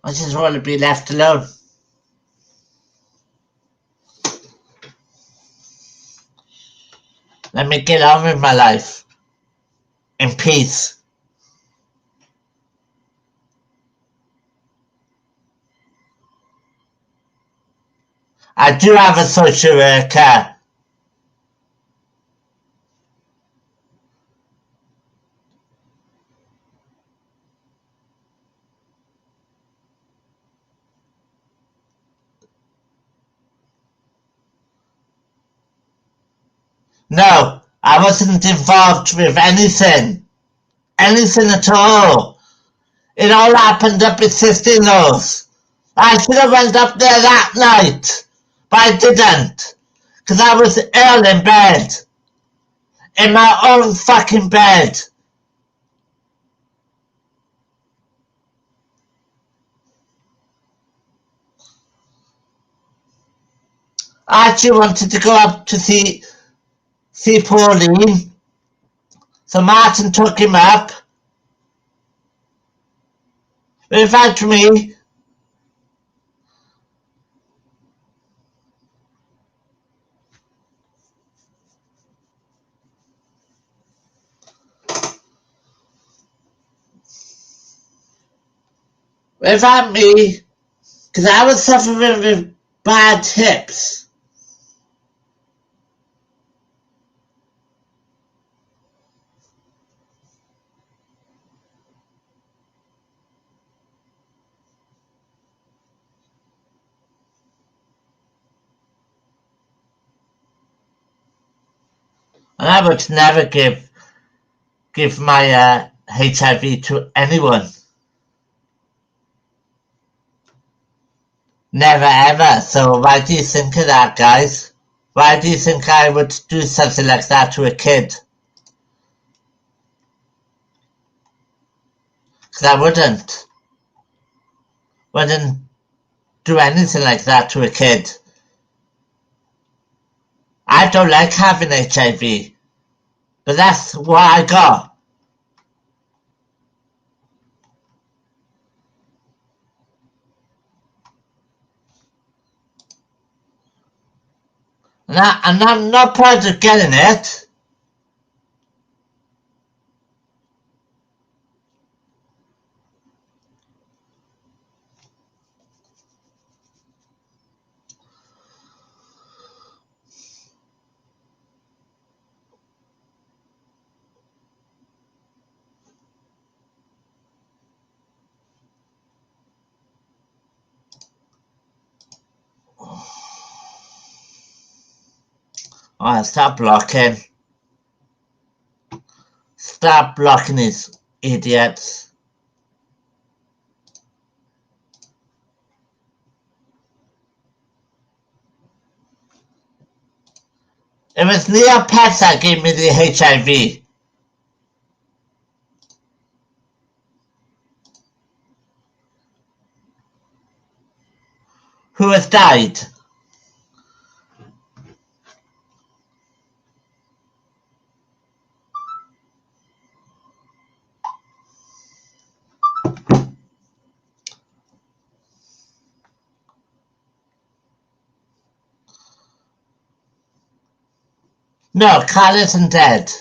A: I just want to be left alone. Let me get on with my life. In peace. I do have a social worker. No, I wasn't involved with anything. Anything at all. It all happened up at Sister-in-law's. I should have went up there that night. But I didn't. Because I was ill in bed. In my own fucking bed. I actually wanted to go up to see Pauline. So Martin took him up. Without me, because I was suffering with bad hips. And I would never give my HIV to anyone. Never ever. So why do you think of that, guys? Why do you think I would do something like that to a kid? Because I wouldn't. Wouldn't do anything like that to a kid. I don't like having HIV. But that's what I got. And I'm not proud of getting it. Oh, stop blocking. Stop blocking these idiots. It was Neil Pets that gave me the HIV. Who has died. No, Carl isn't dead.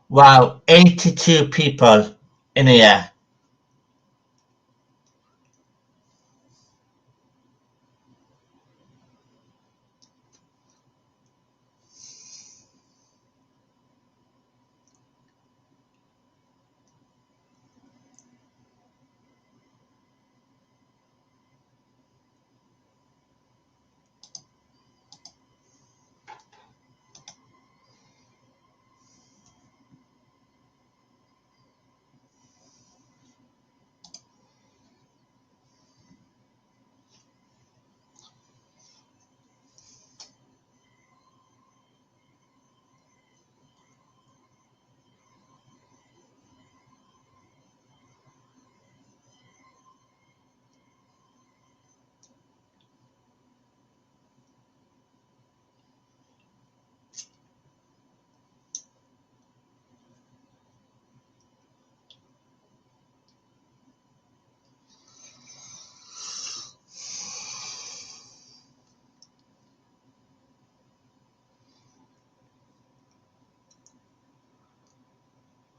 A: Wow, 82 people in here.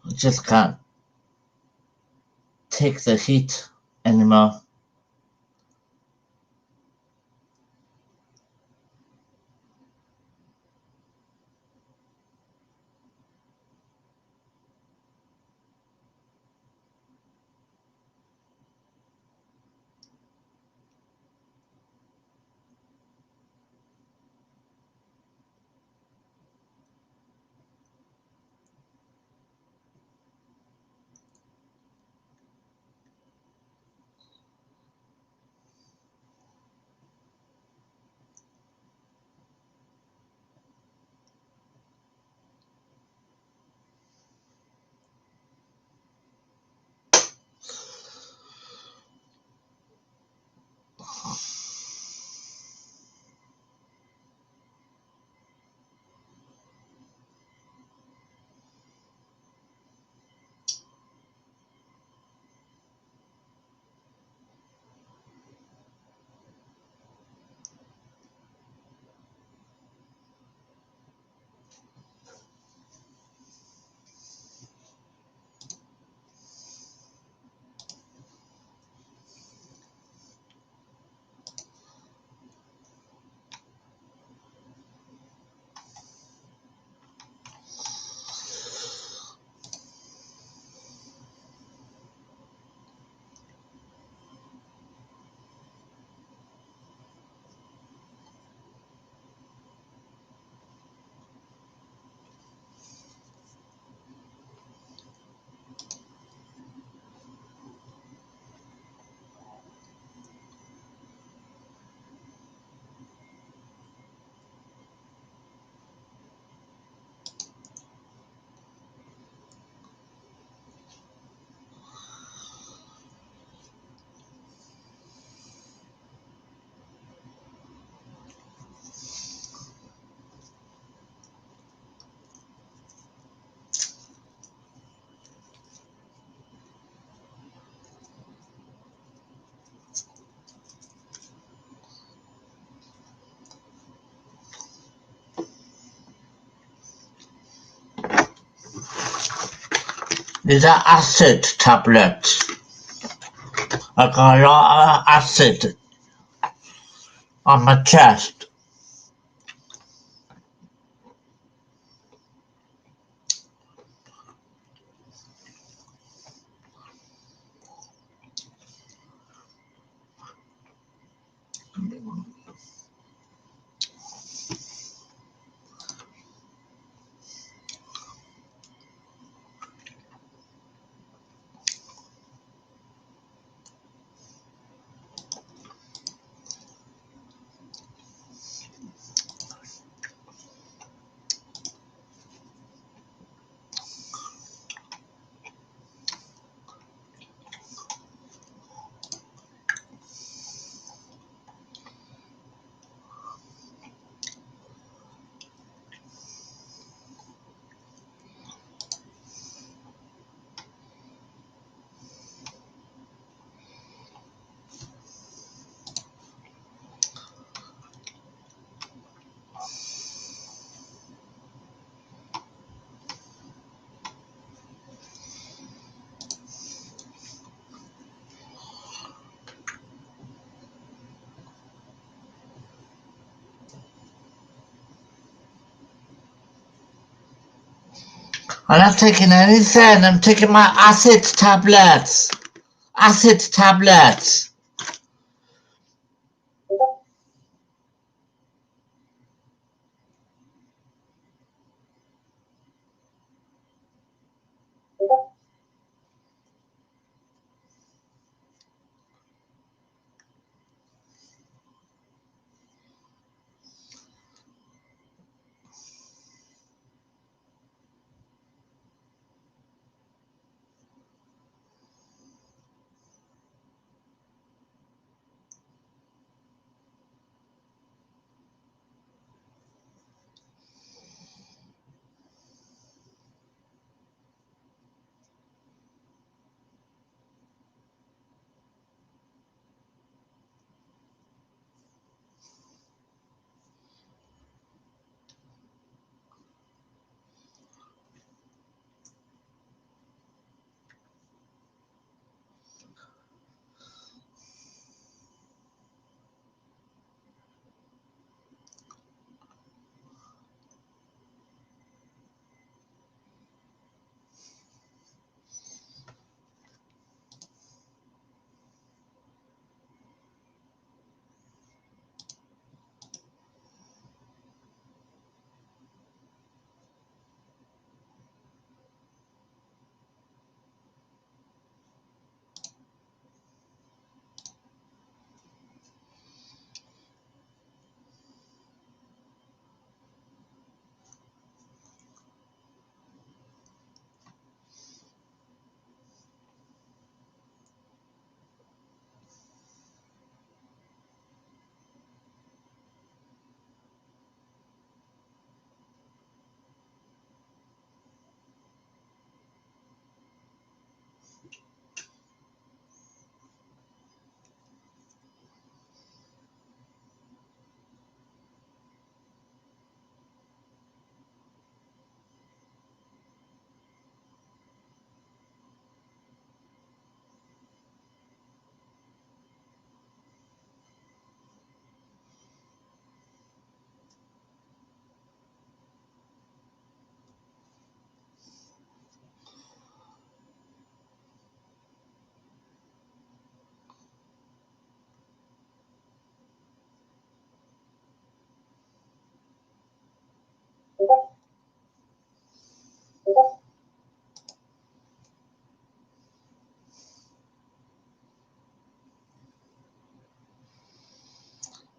A: I just can't take the heat anymore. These are acid tablets. I got a lot of acid on my chest. I'm not taking anything. I'm taking my acid tablets. Acid tablets.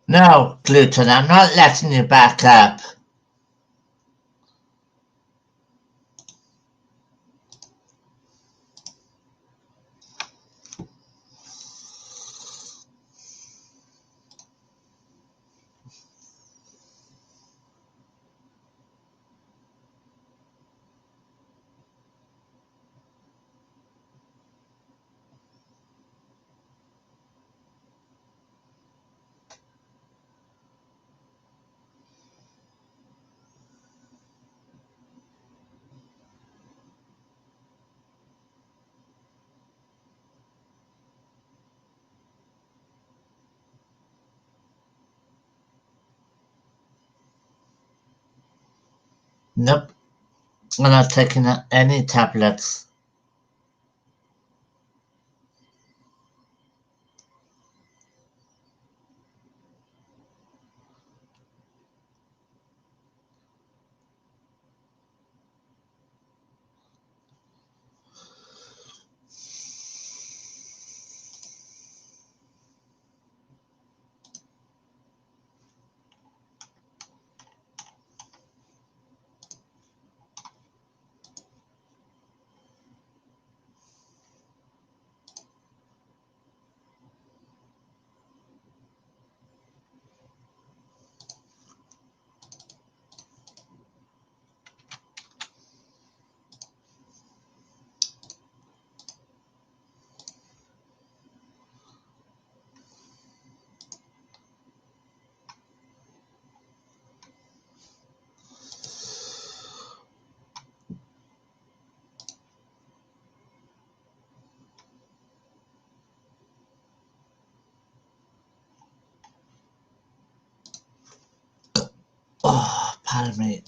A: No, Gluten, I'm not letting you back up. Nope, I'm not taking any tablets. Oh, pardon me.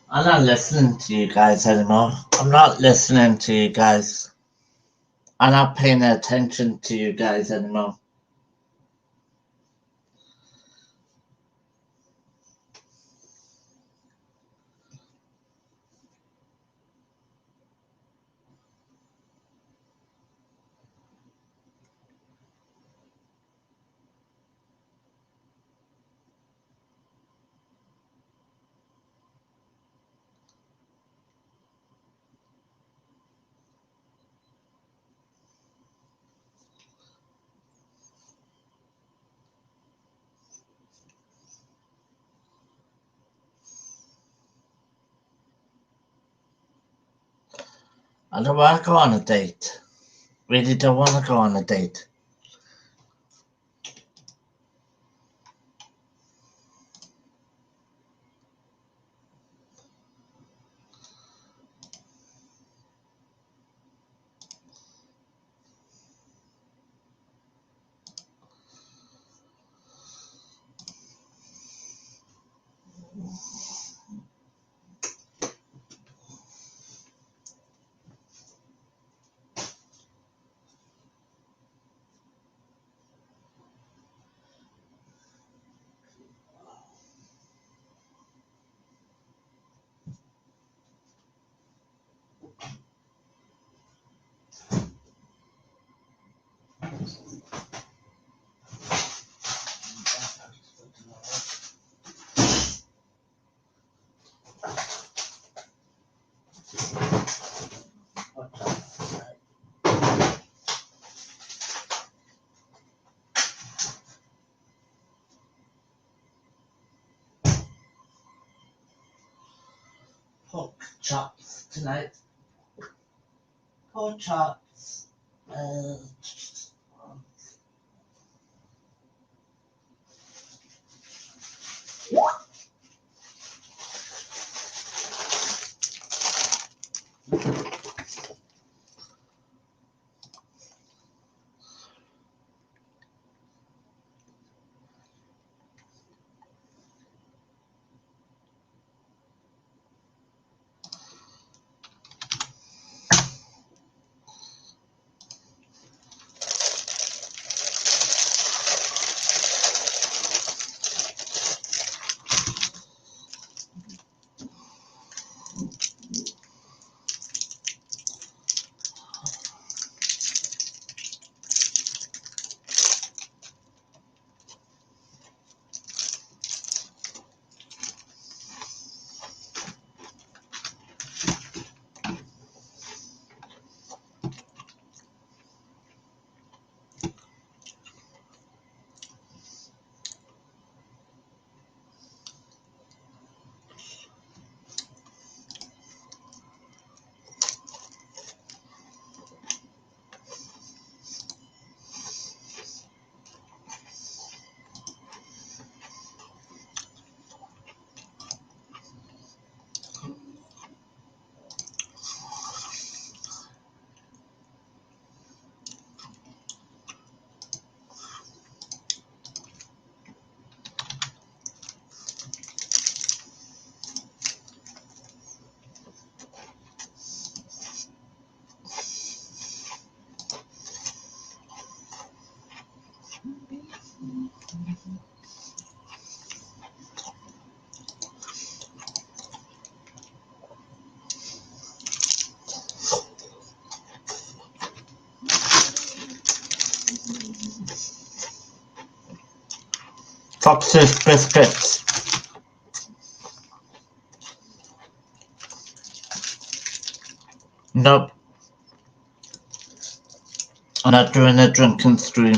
A: I'm not listening to you guys anymore. I'm not listening to you guys. I'm not paying attention to you guys anymore. I don't want to go on a date. Really don't want to go on a date. Pork chops tonight. Pork chops. Fox's biscuits. Nope. I'm not doing a drinking stream.